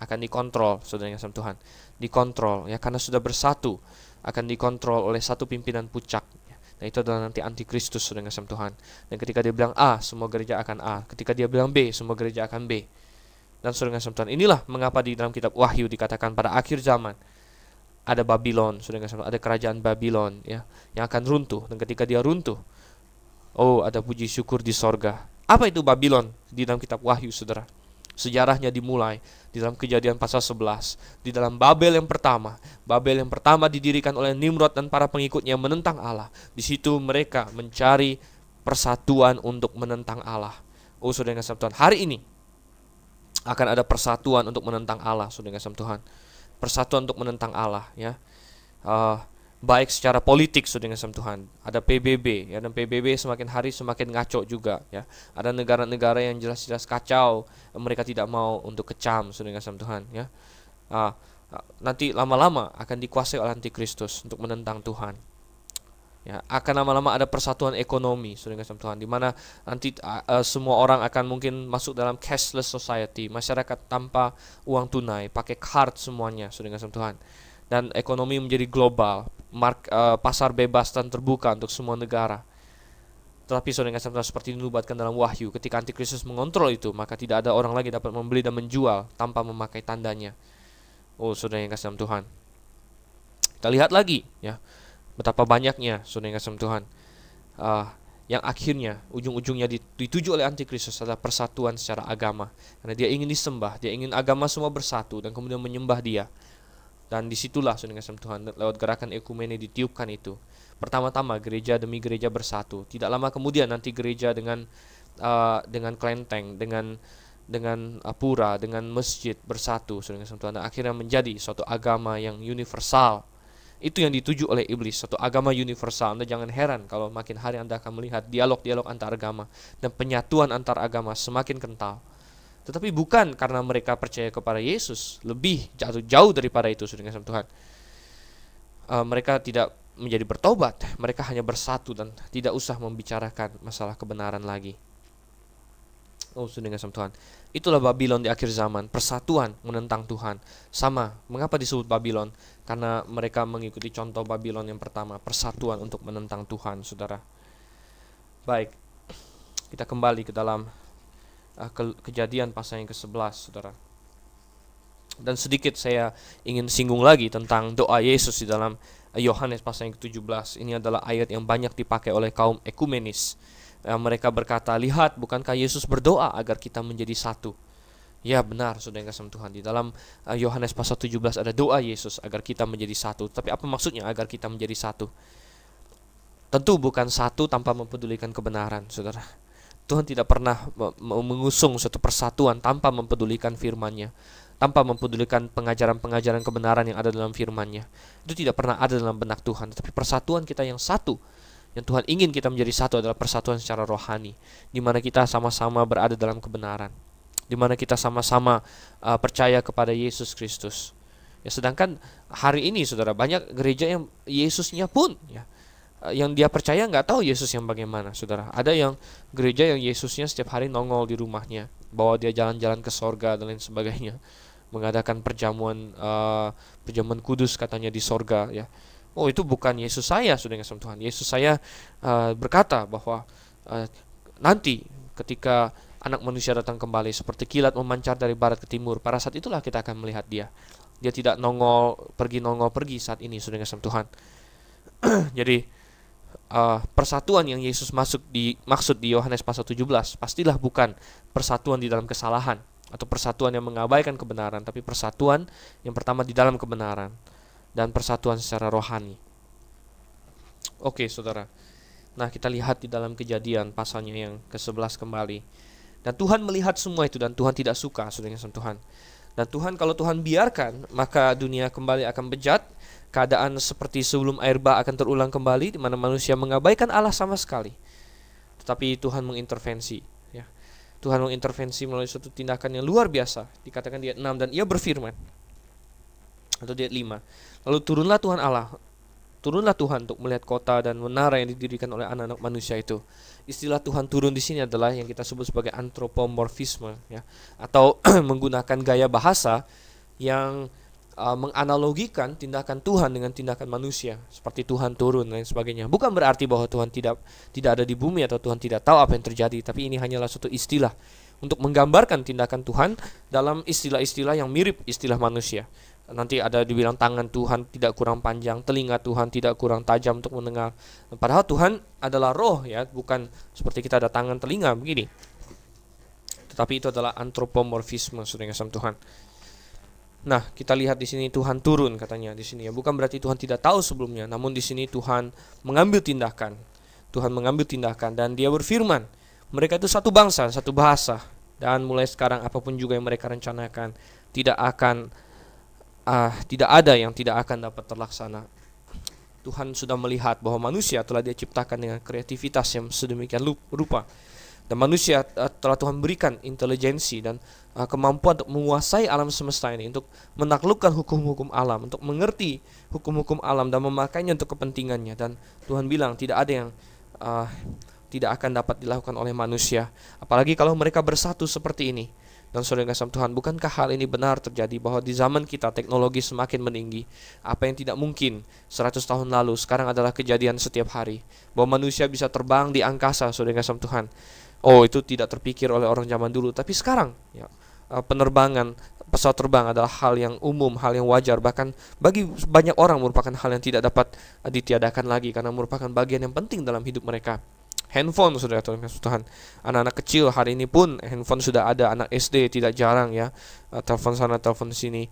akan dikontrol, saudara yang kasih Tuhan, dikontrol, ya, karena sudah bersatu, akan dikontrol oleh satu pimpinan puncak. Nah, itu adalah nanti antikristus, saudara yang kasih Tuhan. Dan ketika dia bilang A, semua gereja akan A. Ketika dia bilang B, semua gereja akan B. Dan saudara yang kasih Tuhan, inilah mengapa di dalam kitab Wahyu dikatakan pada akhir zaman ada Babylon, saudara yang kasih Tuhan, ada kerajaan Babylon, ya, yang akan runtuh. Dan ketika dia runtuh, oh, ada puji syukur di sorga. Apa itu Babylon di dalam kitab Wahyu, saudara? Sejarahnya dimulai di dalam Kejadian pasal 11, di dalam Babel yang pertama. Babel yang pertama didirikan oleh Nimrod dan para pengikutnya yang menentang Allah. Di situ mereka mencari persatuan untuk menentang Allah. Oh, saudara yang kasih Tuhan, hari ini akan ada persatuan untuk menentang Allah, saudara yang kasih Tuhan. Persatuan untuk menentang Allah, ya. Baik secara politik, saudara yang kasih Tuhan. Ada PBB, ya, dan PBB semakin hari semakin ngaco juga, ya. Ada negara-negara yang jelas-jelas kacau, mereka tidak mau untuk kecam, saudara yang kasih Tuhan, ya. Nanti lama-lama akan dikuasai oleh antikristus untuk menentang Tuhan. Ya, akan lama-lama ada persatuan ekonomi, saudara kasih Tuhan, di mana nanti semua orang akan mungkin masuk dalam cashless society, masyarakat tanpa uang tunai, pakai card semuanya, saudara kasih Tuhan. Dan ekonomi menjadi global, pasar bebas dan terbuka untuk semua negara. Tetapi saudara kasih Tuhan, seperti dinubuatkan dalam Wahyu, ketika Antikristus mengontrol itu, maka tidak ada orang lagi dapat membeli dan menjual tanpa memakai tandanya. Oh, saudara yang kasih Tuhan. Kita lihat lagi, ya, betapa banyaknya saudara yang kasih Tuhan, yang akhirnya ujung-ujungnya dituju oleh Antikristus adalah persatuan secara agama. Karena dia ingin disembah, dia ingin agama semua bersatu dan kemudian menyembah dia. Dan disitulah saudara yang kasih Tuhan, lewat gerakan ekumene ditiupkan itu. Pertama-tama gereja demi gereja bersatu. Tidak lama kemudian nanti gereja dengan kelenteng, dengan pura, dengan masjid bersatu, saudara yang kasih Tuhan. Dan akhirnya menjadi suatu agama yang universal. Itu yang dituju oleh iblis, satu agama universal. Anda jangan heran kalau makin hari Anda akan melihat dialog-dialog antar agama dan penyatuan antar agama semakin kental. Tetapi bukan karena mereka percaya kepada Yesus, lebih jauh daripada itu, saudara kasih Tuhan. Mereka tidak menjadi bertobat, mereka hanya bersatu dan tidak usah membicarakan masalah kebenaran lagi. Oh, saudara kasih Tuhan, itulah Babylon di akhir zaman, persatuan menentang Tuhan. Sama, mengapa disebut Babylon? Karena mereka mengikuti contoh Babylon yang pertama, persatuan untuk menentang Tuhan, saudara. Baik, kita kembali ke dalam Kejadian pasal yang ke-11, saudara. Dan sedikit saya ingin singgung lagi tentang doa Yesus di dalam Yohanes pasal yang ke-17. Ini adalah ayat yang banyak dipakai oleh kaum ekumenis. Mereka berkata, lihat, bukankah Yesus berdoa agar kita menjadi satu? Ya benar, saudara yang kasih Tuhan. Di dalam Yohanes pasal 17 ada doa Yesus agar kita menjadi satu. Tapi apa maksudnya agar kita menjadi satu? Tentu bukan satu tanpa mempedulikan kebenaran, saudara. Tuhan tidak pernah mengusung suatu persatuan tanpa mempedulikan firman-Nya, tanpa mempedulikan pengajaran-pengajaran kebenaran yang ada dalam firman-Nya. Itu tidak pernah ada dalam benak Tuhan. Tetapi persatuan kita yang satu, yang Tuhan ingin kita menjadi satu, adalah persatuan secara rohani, di mana kita sama-sama berada dalam kebenaran, di mana kita sama-sama percaya kepada Yesus Kristus. Ya, sedangkan hari ini, saudara, banyak gereja yang Yesusnya pun, ya, yang dia percaya nggak tahu Yesus yang bagaimana, saudara. Ada yang gereja yang Yesusnya setiap hari nongol di rumahnya, bawa dia jalan-jalan ke sorga dan lain sebagainya, mengadakan perjamuan kudus katanya di sorga, ya. Oh, itu bukan Yesus saya, saudara yang kasih Tuhan. Yesus saya berkata bahwa nanti ketika Anak Manusia datang kembali seperti kilat memancar dari barat ke timur, pada saat itulah kita akan melihat dia. Dia tidak nongol pergi saat ini, saudara yang kasih Tuhan. Jadi persatuan yang Yesus maksud di Yohanes pasal 17 pastilah bukan persatuan di dalam kesalahan atau persatuan yang mengabaikan kebenaran, tapi persatuan yang pertama di dalam kebenaran dan persatuan secara rohani. Oke, saudara. Nah, kita lihat di dalam Kejadian pasalnya yang ke-11 kembali. Dan Tuhan melihat semua itu dan Tuhan tidak suka, saudara yang kasih Tuhan. Dan Tuhan, kalau Tuhan biarkan, maka dunia kembali akan bejat. Keadaan seperti sebelum air bah akan terulang kembali, di mana manusia mengabaikan Allah sama sekali. Tetapi Tuhan mengintervensi, ya. Tuhan mengintervensi melalui suatu tindakan yang luar biasa. Dikatakan di ayat 6, dan ia berfirman, atau di ayat 5, lalu turunlah Tuhan untuk melihat kota dan menara yang didirikan oleh anak-anak manusia itu. Istilah Tuhan turun di sini adalah yang kita sebut sebagai antropomorfisme, ya, atau menggunakan gaya bahasa yang menganalogikan tindakan Tuhan dengan tindakan manusia, seperti Tuhan turun dan lain sebagainya. Bukan berarti bahwa Tuhan tidak ada di bumi atau Tuhan tidak tahu apa yang terjadi, tapi ini hanyalah suatu istilah untuk menggambarkan tindakan Tuhan dalam istilah-istilah yang mirip istilah manusia. Nanti ada dibilang tangan Tuhan tidak kurang panjang, telinga Tuhan tidak kurang tajam untuk mendengar. Padahal Tuhan adalah roh, ya, bukan seperti kita ada tangan, telinga begini. Tetapi itu adalah antropomorfisme, saudara yang kasih Tuhan. Nah, kita lihat di sini Tuhan turun katanya di sini, ya. Bukan berarti Tuhan tidak tahu sebelumnya, namun di sini Tuhan mengambil tindakan. Tuhan mengambil tindakan dan Dia berfirman, mereka itu satu bangsa, satu bahasa, dan mulai sekarang apapun juga yang mereka rencanakan tidak ada yang tidak akan dapat terlaksana. Tuhan sudah melihat bahwa manusia telah Dia ciptakan dengan kreativitas yang sedemikian rupa, Dan manusia telah Tuhan berikan intelijensi dan kemampuan untuk menguasai alam semesta ini, untuk menaklukkan hukum-hukum alam, untuk mengerti hukum-hukum alam dan memakainya untuk kepentingannya. Dan Tuhan bilang tidak ada yang tidak akan dapat dilakukan oleh manusia, apalagi kalau mereka bersatu seperti ini. Dan saudara kasih Tuhan, bukankah hal ini benar terjadi, bahwa di zaman kita teknologi semakin meninggi, apa yang tidak mungkin 100 tahun lalu sekarang adalah kejadian setiap hari, bahwa manusia bisa terbang di angkasa, saudara kasih Tuhan. Oh, itu tidak terpikir oleh orang zaman dulu, tapi sekarang ya, penerbangan pesawat terbang adalah hal yang umum, hal yang wajar, bahkan bagi banyak orang merupakan hal yang tidak dapat ditiadakan lagi, karena merupakan bagian yang penting dalam hidup mereka. Handphone, saudara Tuhan, anak-anak kecil hari ini pun handphone sudah ada, anak SD tidak jarang ya, telepon sana telepon sini.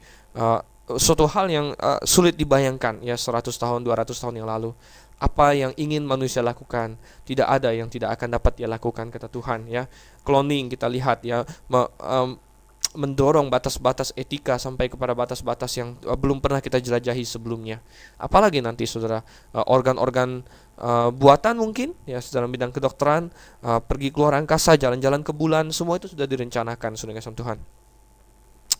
Suatu hal yang sulit dibayangkan ya 100 tahun 200 tahun yang lalu. Apa yang ingin manusia lakukan, tidak ada yang tidak akan dapat dia lakukan, kata Tuhan ya. Cloning kita lihat ya, mendorong batas-batas etika sampai kepada batas-batas yang belum pernah kita jelajahi sebelumnya. Apalagi nanti saudara, organ-organ buatan mungkin ya dalam bidang kedokteran, pergi keluar angkasa, jalan-jalan ke bulan, semua itu sudah direncanakan saudara kasih Tuhan.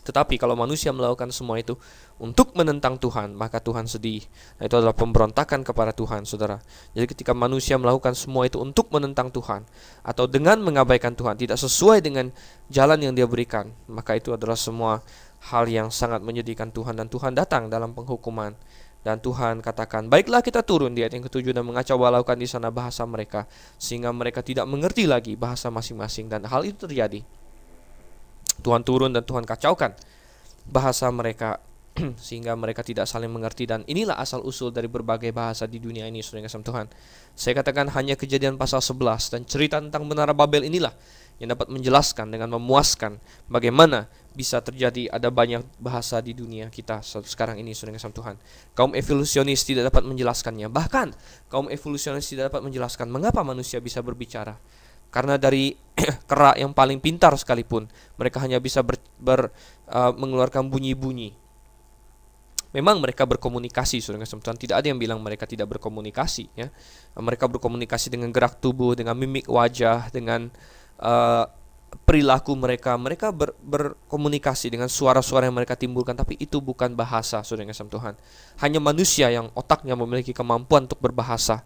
Tetapi kalau manusia melakukan semua itu untuk menentang Tuhan, maka Tuhan sedih. Nah, itu adalah pemberontakan kepada Tuhan, saudara. Jadi ketika manusia melakukan semua itu untuk menentang Tuhan, atau dengan mengabaikan Tuhan, tidak sesuai dengan jalan yang dia berikan, maka itu adalah semua hal yang sangat menyedihkan Tuhan. Dan Tuhan datang dalam penghukuman. Dan Tuhan katakan, baiklah kita turun di ayat yang ke-7 dan mengacau balaukan di sana bahasa mereka, sehingga mereka tidak mengerti lagi bahasa masing-masing. Dan hal itu terjadi. Tuhan turun dan Tuhan kacaukan bahasa mereka sehingga mereka tidak saling mengerti. Dan inilah asal usul dari berbagai bahasa di dunia ini, saudara kasih Tuhan. Saya katakan hanya Kejadian pasal 11 dan cerita tentang Menara Babel inilah yang dapat menjelaskan dengan memuaskan bagaimana bisa terjadi ada banyak bahasa di dunia kita sekarang ini, saudara kasih Tuhan. Kaum evolusionis tidak dapat menjelaskannya. Bahkan kaum evolusionis tidak dapat menjelaskan mengapa manusia bisa berbicara. Karena dari kera yang paling pintar sekalipun, mereka hanya bisa mengeluarkan bunyi-bunyi. Memang mereka berkomunikasi, saudara kasih Tuhan. Tidak ada yang bilang mereka tidak berkomunikasi ya. Mereka berkomunikasi dengan gerak tubuh, dengan mimik wajah, dengan perilaku mereka. Mereka berkomunikasi dengan suara-suara yang mereka timbulkan, tapi itu bukan bahasa, saudara kasih Tuhan. Hanya manusia yang otaknya memiliki kemampuan untuk berbahasa.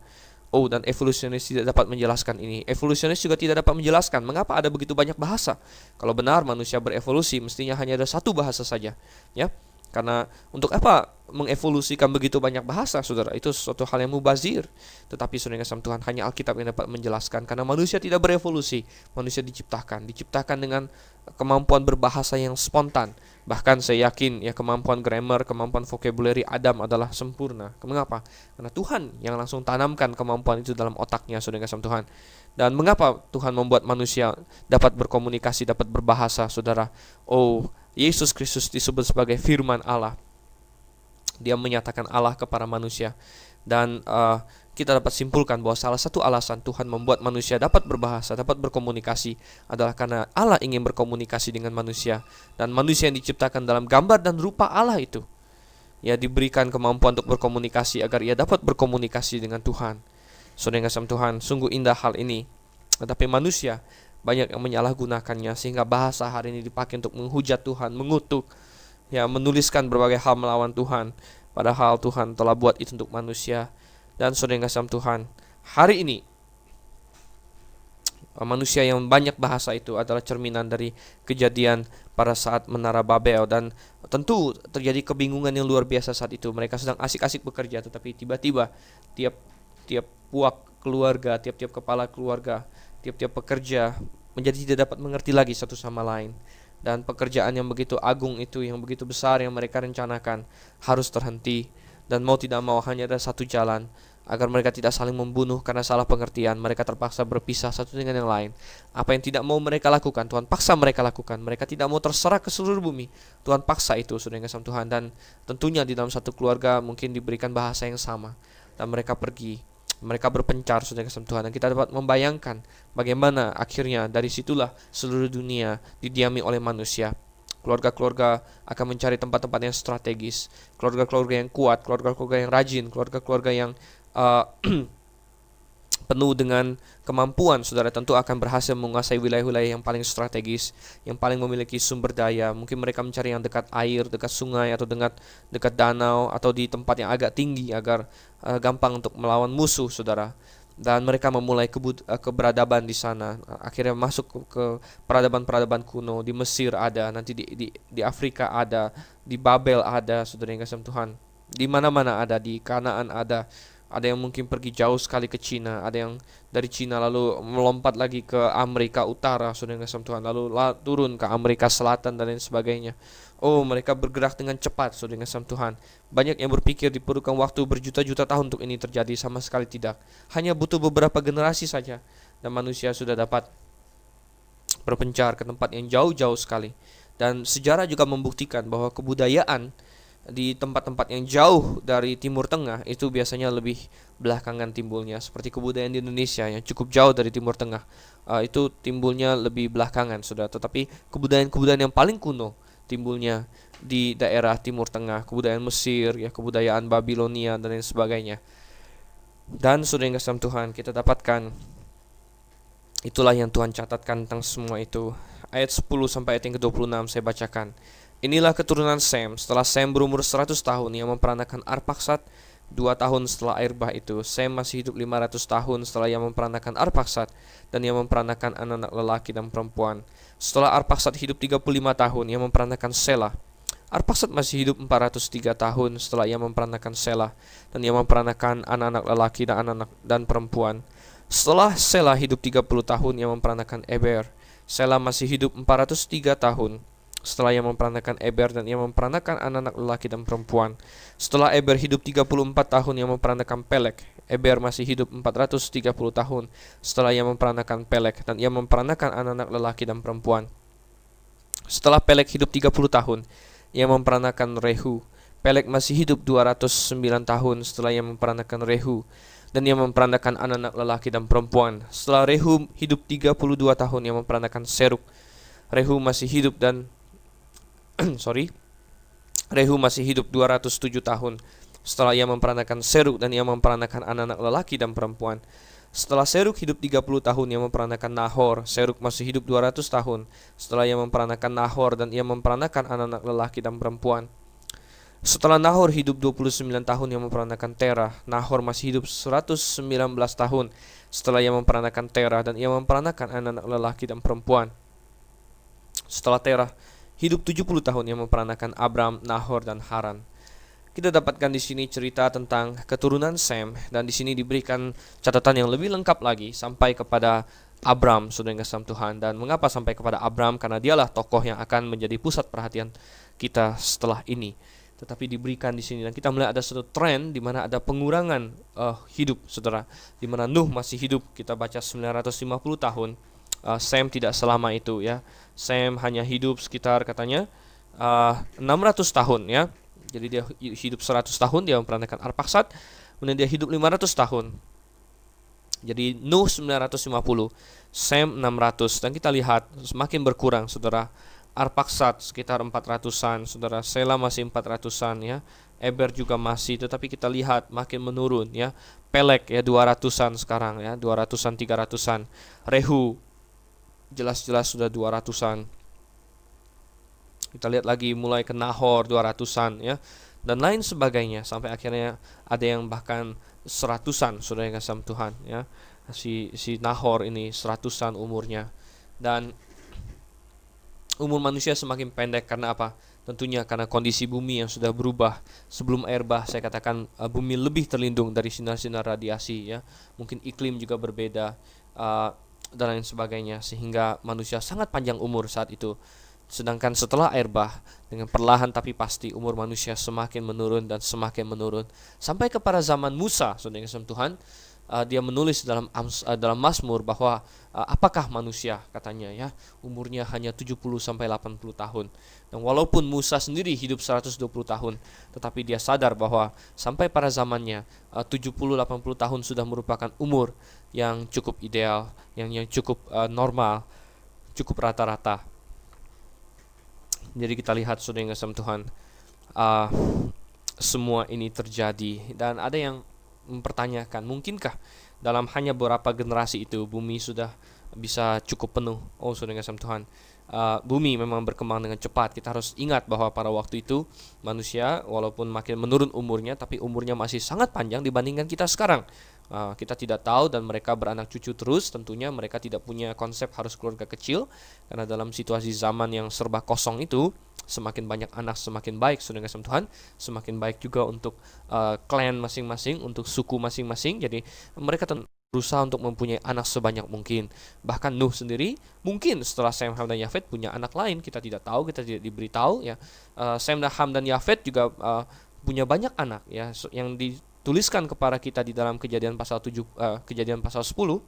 Oh, dan evolusionis tidak dapat menjelaskan ini. Evolusionis juga tidak dapat menjelaskan mengapa ada begitu banyak bahasa. Kalau benar manusia berevolusi, mestinya hanya ada satu bahasa saja, ya. Karena untuk apa mengevolusikan begitu banyak bahasa, saudara? Itu suatu hal yang mubazir. Tetapi saudara kasih Tuhan, hanya Alkitab yang dapat menjelaskan. Karena manusia tidak berevolusi, manusia diciptakan dengan kemampuan berbahasa yang spontan. Bahkan saya yakin ya kemampuan grammar, kemampuan vocabulary Adam adalah sempurna. Mengapa? Karena Tuhan yang langsung tanamkan kemampuan itu dalam otaknya, saudara kasih Tuhan. Dan mengapa Tuhan membuat manusia dapat berkomunikasi, dapat berbahasa, saudara? Oh, Yesus Kristus disebut sebagai firman Allah. Dia menyatakan Allah kepada manusia. Dan kita dapat simpulkan bahwa salah satu alasan Tuhan membuat manusia dapat berbahasa, dapat berkomunikasi adalah karena Allah ingin berkomunikasi dengan manusia. Dan manusia yang diciptakan dalam gambar dan rupa Allah itu, ya, diberikan kemampuan untuk berkomunikasi agar ia dapat berkomunikasi dengan Tuhan. Saudara yang kasih Tuhan, sungguh indah hal ini. Tetapi manusia banyak yang menyalahgunakannya sehingga bahasa hari ini dipakai untuk menghujat Tuhan, mengutuk, ya, menuliskan berbagai hal melawan Tuhan. Padahal Tuhan telah buat itu untuk manusia. Dan saudara yang kasih Tuhan, hari ini manusia yang banyak bahasa itu adalah cerminan dari kejadian pada saat Menara Babel. Dan tentu terjadi kebingungan yang luar biasa saat itu. Mereka sedang asik-asik bekerja, tetapi tiba-tiba tiap puak keluarga, tiap-tiap kepala keluarga, tiap-tiap pekerja menjadi tidak dapat mengerti lagi satu sama lain. Dan pekerjaan yang begitu agung itu, yang begitu besar yang mereka rencanakan, harus terhenti. Dan mau tidak mau hanya ada satu jalan agar mereka tidak saling membunuh karena salah pengertian. Mereka terpaksa berpisah satu dengan yang lain. Apa yang tidak mau mereka lakukan, Tuhan paksa mereka lakukan. Mereka tidak mau terserah ke seluruh bumi, Tuhan paksa itu, saudara yang kasih Tuhan. Dan tentunya di dalam satu keluarga mungkin diberikan bahasa yang sama. Dan mereka pergi, mereka berpencar, saudara kasih Tuhan. Dan kita dapat membayangkan bagaimana akhirnya dari situlah seluruh dunia didiami oleh manusia. Keluarga-keluarga akan mencari tempat-tempat yang strategis, keluarga-keluarga yang kuat, keluarga-keluarga yang rajin, keluarga-keluarga yang penuh dengan kemampuan, saudara tentu akan berhasil menguasai wilayah-wilayah yang paling strategis, yang paling memiliki sumber daya. Mungkin mereka mencari yang dekat air, dekat sungai, atau dekat danau, atau di tempat yang agak tinggi agar gampang untuk melawan musuh, saudara. Dan mereka memulai keberadaban di sana. Akhirnya masuk ke peradaban-peradaban kuno. Di Mesir ada, nanti di Afrika ada, di Babel ada, saudara yang kasih Tuhan. Di mana-mana ada, di Kanaan ada. Ada yang mungkin pergi jauh sekali ke Cina, ada yang dari Cina lalu melompat lagi ke Amerika Utara, saudara yang kasih Tuhan, lalu turun ke Amerika Selatan dan lain sebagainya. Oh, mereka bergerak dengan cepat, saudara yang kasih Tuhan. Banyak yang berpikir diperlukan waktu berjuta-juta tahun untuk ini terjadi, sama sekali tidak. Hanya butuh beberapa generasi saja dan manusia sudah dapat berpencar ke tempat yang jauh-jauh sekali. Dan sejarah juga membuktikan bahwa kebudayaan di tempat-tempat yang jauh dari Timur Tengah itu biasanya lebih belakangan timbulnya. Seperti kebudayaan di Indonesia yang cukup jauh dari Timur Tengah, itu timbulnya lebih belakangan, saudara. Tetapi kebudayaan-kebudayaan yang paling kuno timbulnya di daerah Timur Tengah, kebudayaan Mesir, ya, kebudayaan Babilonia dan lain sebagainya. Dan saudara yang kasih Tuhan, kita dapatkan itulah yang Tuhan catatkan tentang semua itu. Ayat 10 sampai ayat yang ke-26 saya bacakan. Inilah keturunan Sem. Setelah Sem berumur 100 tahun, ia memperanakan Arpaksad. 2 tahun setelah Arbah itu, Sem masih hidup 500 tahun setelah ia memperanakan Arpaksad, dan ia memperanakan anak-anak lelaki dan perempuan. Setelah Arpaksad hidup 35 tahun, ia memperanakan Selah. Arpaksad masih hidup 403 tahun setelah ia memperanakan Selah, dan ia memperanakan anak-anak lelaki dan anak-anak dan perempuan. Setelah Selah hidup 30 tahun, ia memperanakan Eber. Selah masih hidup 403 tahun setelah ia memperanakan Eber, dan ia memperanakan anak-anak lelaki dan perempuan. Setelah Eber hidup 34 tahun, ia memperanakan Pelek. Eber masih hidup 430 tahun setelah ia memperanakan Pelek, dan ia memperanakan anak-anak lelaki dan perempuan. Setelah Pelek hidup 30 tahun, ia memperanakan Rehu. Pelek masih hidup 209 tahun setelah ia memperanakan Rehu, dan ia memperanakan anak-anak lelaki dan perempuan. Setelah Rehu hidup 32 tahun, ia memperanakan Seruk. Rehu masih hidup Rehu masih hidup 207 tahun setelah ia memperanakan Seruk, dan ia memperanakan anak-anak lelaki dan perempuan. Setelah Seruk hidup 30 tahun, ia memperanakan Nahor. Seruk masih hidup 200 tahun setelah ia memperanakan Nahor, dan ia memperanakan anak-anak lelaki dan perempuan. Setelah Nahor hidup 29 tahun, ia memperanakan Terah. Nahor masih hidup 119 tahun setelah ia memperanakan Terah, dan ia memperanakan anak-anak lelaki dan perempuan. Setelah Terah hidup 70 tahun, ia memperanakan Abram, Nahor, dan Haran. Kita dapatkan di sini cerita tentang keturunan Sem, dan di sini diberikan catatan yang lebih lengkap lagi sampai kepada Abram, saudara yang kasih Tuhan. Dan mengapa sampai kepada Abram? Karena dialah tokoh yang akan menjadi pusat perhatian kita setelah ini. Tetapi diberikan di sini, dan kita melihat ada satu tren di mana ada pengurangan hidup, saudara. Di mana Nuh masih hidup, kita baca 950 tahun. Sem tidak selama itu, ya. Sem hanya hidup sekitar katanya 600 tahun, ya. Jadi dia hidup 100 tahun, dia memperanakan Arpaksad, kemudian dia hidup 500 tahun. Jadi Nuh 950, Sem 600, dan kita lihat semakin berkurang, saudara. Arpaksad sekitar 400-an, saudara. Selah masih 400-an, ya. Eber juga masih, tetapi kita lihat makin menurun, ya. Pelek, ya, 200-an sekarang, ya, 200-an, 300-an. Rehu jelas-jelas sudah 200-an. Kita lihat lagi mulai ke Nahor 200-an, ya, dan lain sebagainya, sampai akhirnya ada yang bahkan 100-an, saudara yang kasih Tuhan, ya. Si Nahor ini 100-an umurnya. Dan umur manusia semakin pendek karena apa? Tentunya karena kondisi bumi yang sudah berubah. Sebelum air bah, saya katakan bumi lebih terlindung dari sinar-sinar radiasi, ya. Mungkin iklim juga berbeda, dan lain sebagainya, sehingga manusia sangat panjang umur saat itu. Sedangkan setelah air bah, dengan perlahan tapi pasti umur manusia semakin menurun dan semakin menurun sampai kepada zaman Musa, saudara yang kasih Tuhan. Dia menulis dalam Mazmur bahwa apakah manusia, katanya, ya, umurnya hanya 70 sampai 80 tahun. Dan walaupun Musa sendiri hidup 120 tahun, tetapi dia sadar bahwa sampai pada zamannya 70-80 tahun sudah merupakan umur yang cukup ideal, yang cukup normal, cukup rata-rata. Jadi kita lihat, saudara yang kasih Tuhan, semua ini terjadi. Dan ada yang mempertanyakan, mungkinkah dalam hanya beberapa generasi itu bumi sudah bisa cukup penuh? Oh, saudara kasih Tuhan, bumi memang berkembang dengan cepat. Kita harus ingat bahwa pada waktu itu manusia walaupun makin menurun umurnya, tapi umurnya masih sangat panjang dibandingkan kita sekarang. Kita tidak tahu, dan mereka beranak cucu terus. Tentunya mereka tidak punya konsep harus keluarga kecil, karena dalam situasi zaman yang serba kosong itu, semakin banyak anak semakin baik, saudara kasih Tuhan. Semakin baik juga untuk klan masing-masing, untuk suku masing-masing. Jadi mereka berusaha untuk mempunyai anak sebanyak mungkin. Bahkan Nuh sendiri mungkin setelah Sem, Ham, dan Yafet punya anak lain, kita tidak tahu, kita tidak diberitahu ya. Sem, Ham, dan Yafet juga punya banyak anak ya, yang dituliskan kepada kita di dalam Kejadian pasal 7, Kejadian pasal 10.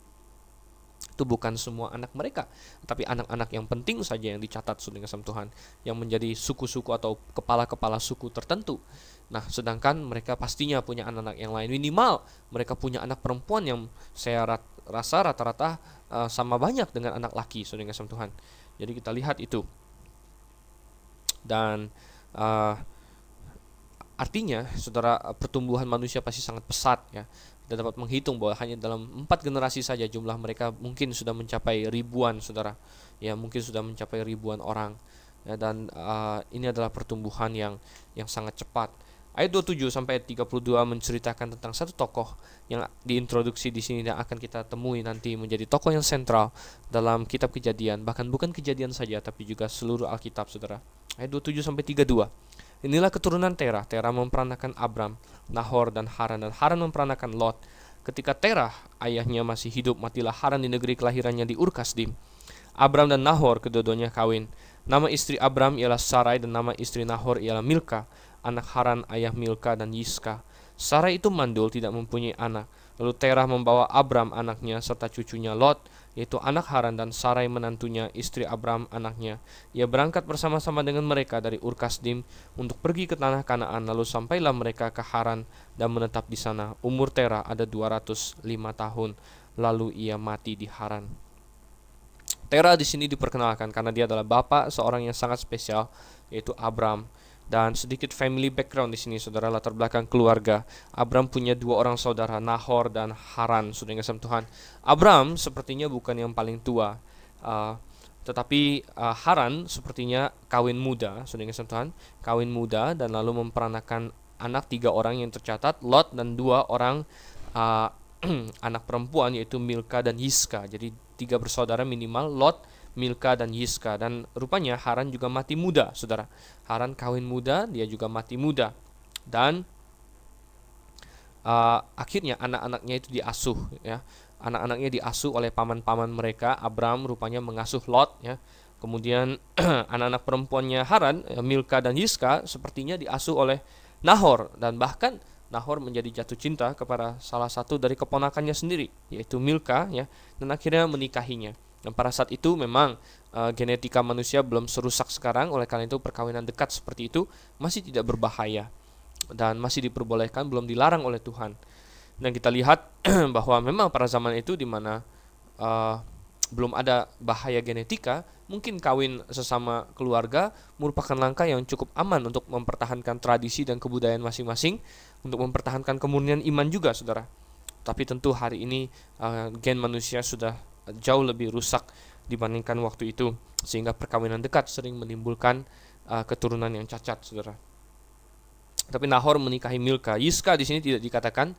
Itu bukan semua anak mereka, tapi anak-anak yang penting saja yang dicatat dengan sama Tuhan, yang menjadi suku-suku atau kepala-kepala suku tertentu. Nah, sedangkan mereka pastinya punya anak-anak yang lain. Minimal mereka punya anak perempuan yang saya rasa rata-rata sama banyak dengan anak laki, dengan sama Tuhan. Jadi kita lihat itu. Dan artinya, saudara, pertumbuhan manusia pasti sangat pesat ya. Kita dapat menghitung bahwa hanya dalam 4 generasi saja jumlah mereka mungkin sudah mencapai ribuan, saudara. Ya, mungkin sudah mencapai ribuan orang. Ya, dan ini adalah pertumbuhan yang sangat cepat. Ayat 27 sampai 32 menceritakan tentang satu tokoh yang diintroduksi di sini dan akan kita temui nanti menjadi tokoh yang sentral dalam kitab Kejadian, bahkan bukan Kejadian saja tapi juga seluruh Alkitab, saudara. Ayat 27 sampai 32. Inilah keturunan Terah. Terah memperanakan Abram, Nahor, dan Haran. Dan Haran memperanakan Lot. Ketika Terah ayahnya masih hidup, matilah Haran di negeri kelahirannya di Ur-Kasdim. Abram dan Nahor kedua-duanya kawin. Nama istri Abram ialah Sarai, dan nama istri Nahor ialah Milka. Anak Haran ayah Milka dan Yiska. Sarai itu mandul, tidak mempunyai anak. Lalu Terah membawa Abram anaknya serta cucunya Lot, yaitu anak Haran, dan Sarai menantunya, istri Abram anaknya. Ia berangkat bersama-sama dengan mereka dari Ur-Kasdim untuk pergi ke tanah Kanaan. Lalu sampailah mereka ke Haran dan menetap di sana. Umur Terah ada 205 tahun. Lalu ia mati di Haran. Terah di sini diperkenalkan karena dia adalah bapak seorang yang sangat spesial, yaitu Abram. Dan sedikit family background di sini, saudara, latar belakang keluarga. Abram punya 2 orang saudara, Nahor dan Haran, saudara yang kasih Tuhan. Abram sepertinya bukan yang paling tua, tetapi Haran sepertinya kawin muda, saudara yang kasih Tuhan, kawin muda, dan lalu memperanakan anak 3 orang yang tercatat, Lot, dan 2 orang anak perempuan, yaitu Milka dan Yiska. Jadi 3 bersaudara minimal, Lot, Milka, dan Yiska. Dan rupanya Haran juga mati muda, saudara. Haran kawin muda, dia juga mati muda. Dan akhirnya anak-anaknya itu diasuh ya. Anak-anaknya diasuh oleh paman-paman mereka. Abram rupanya mengasuh Lot ya. Kemudian anak-anak perempuannya Haran, Milka dan Yiska, sepertinya diasuh oleh Nahor. Dan bahkan Nahor menjadi jatuh cinta kepada salah satu dari keponakannya sendiri, yaitu Milka ya, dan akhirnya menikahinya. Dan pada saat itu memang genetika manusia belum serusak sekarang, oleh karena itu perkawinan dekat seperti itu masih tidak berbahaya dan masih diperbolehkan, belum dilarang oleh Tuhan. Dan kita lihat bahwa memang pada zaman itu di mana belum ada bahaya genetika, mungkin kawin sesama keluarga merupakan langkah yang cukup aman untuk mempertahankan tradisi dan kebudayaan masing-masing, untuk mempertahankan kemurnian iman juga, saudara. Tapi tentu hari ini gen manusia sudah jauh lebih rusak dibandingkan waktu itu, sehingga perkawinan dekat sering menimbulkan keturunan yang cacat, saudara. Tapi Nahor menikahi Milka. Yiska di sini tidak dikatakan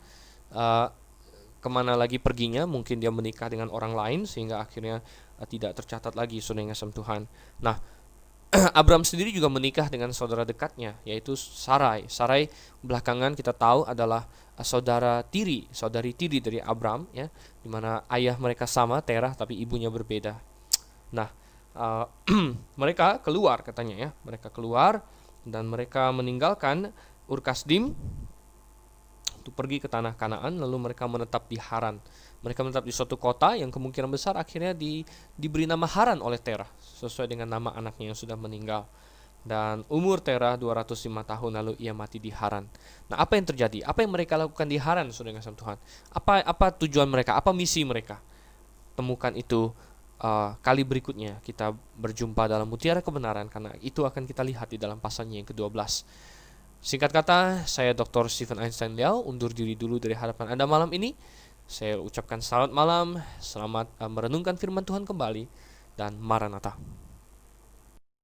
kemana lagi perginya, mungkin dia menikah dengan orang lain sehingga akhirnya tidak tercatat lagi, saudara yang kasih Tuhan. Nah, Abram sendiri juga menikah dengan saudara dekatnya, yaitu Sarai. Sarai belakangan kita tahu adalah saudari tiri dari Abram ya, di mana ayah mereka sama, Terah, tapi ibunya berbeda. Nah, mereka keluar katanya ya, mereka keluar dan mereka meninggalkan Ur-Kasdim untuk pergi ke tanah Kanaan, lalu mereka menetap di Haran. Mereka menetap di suatu kota yang kemungkinan besar akhirnya diberi nama Haran oleh Terah, sesuai dengan nama anaknya yang sudah meninggal. Dan umur Terah 205 tahun, lalu ia mati di Haran. Nah, apa yang terjadi? Apa yang mereka lakukan di Haran, saudara kasih Tuhan? Apa tujuan mereka? Apa misi mereka? Temukan itu kali berikutnya kita berjumpa dalam Mutiara Kebenaran, karena itu akan kita lihat di dalam pasalnya yang ke-12. Singkat kata, saya Dr. Stephen Einstein Liao undur diri dulu dari hadapan Anda malam ini. Saya ucapkan selamat malam, selamat merenungkan firman Tuhan kembali, dan Maranatha.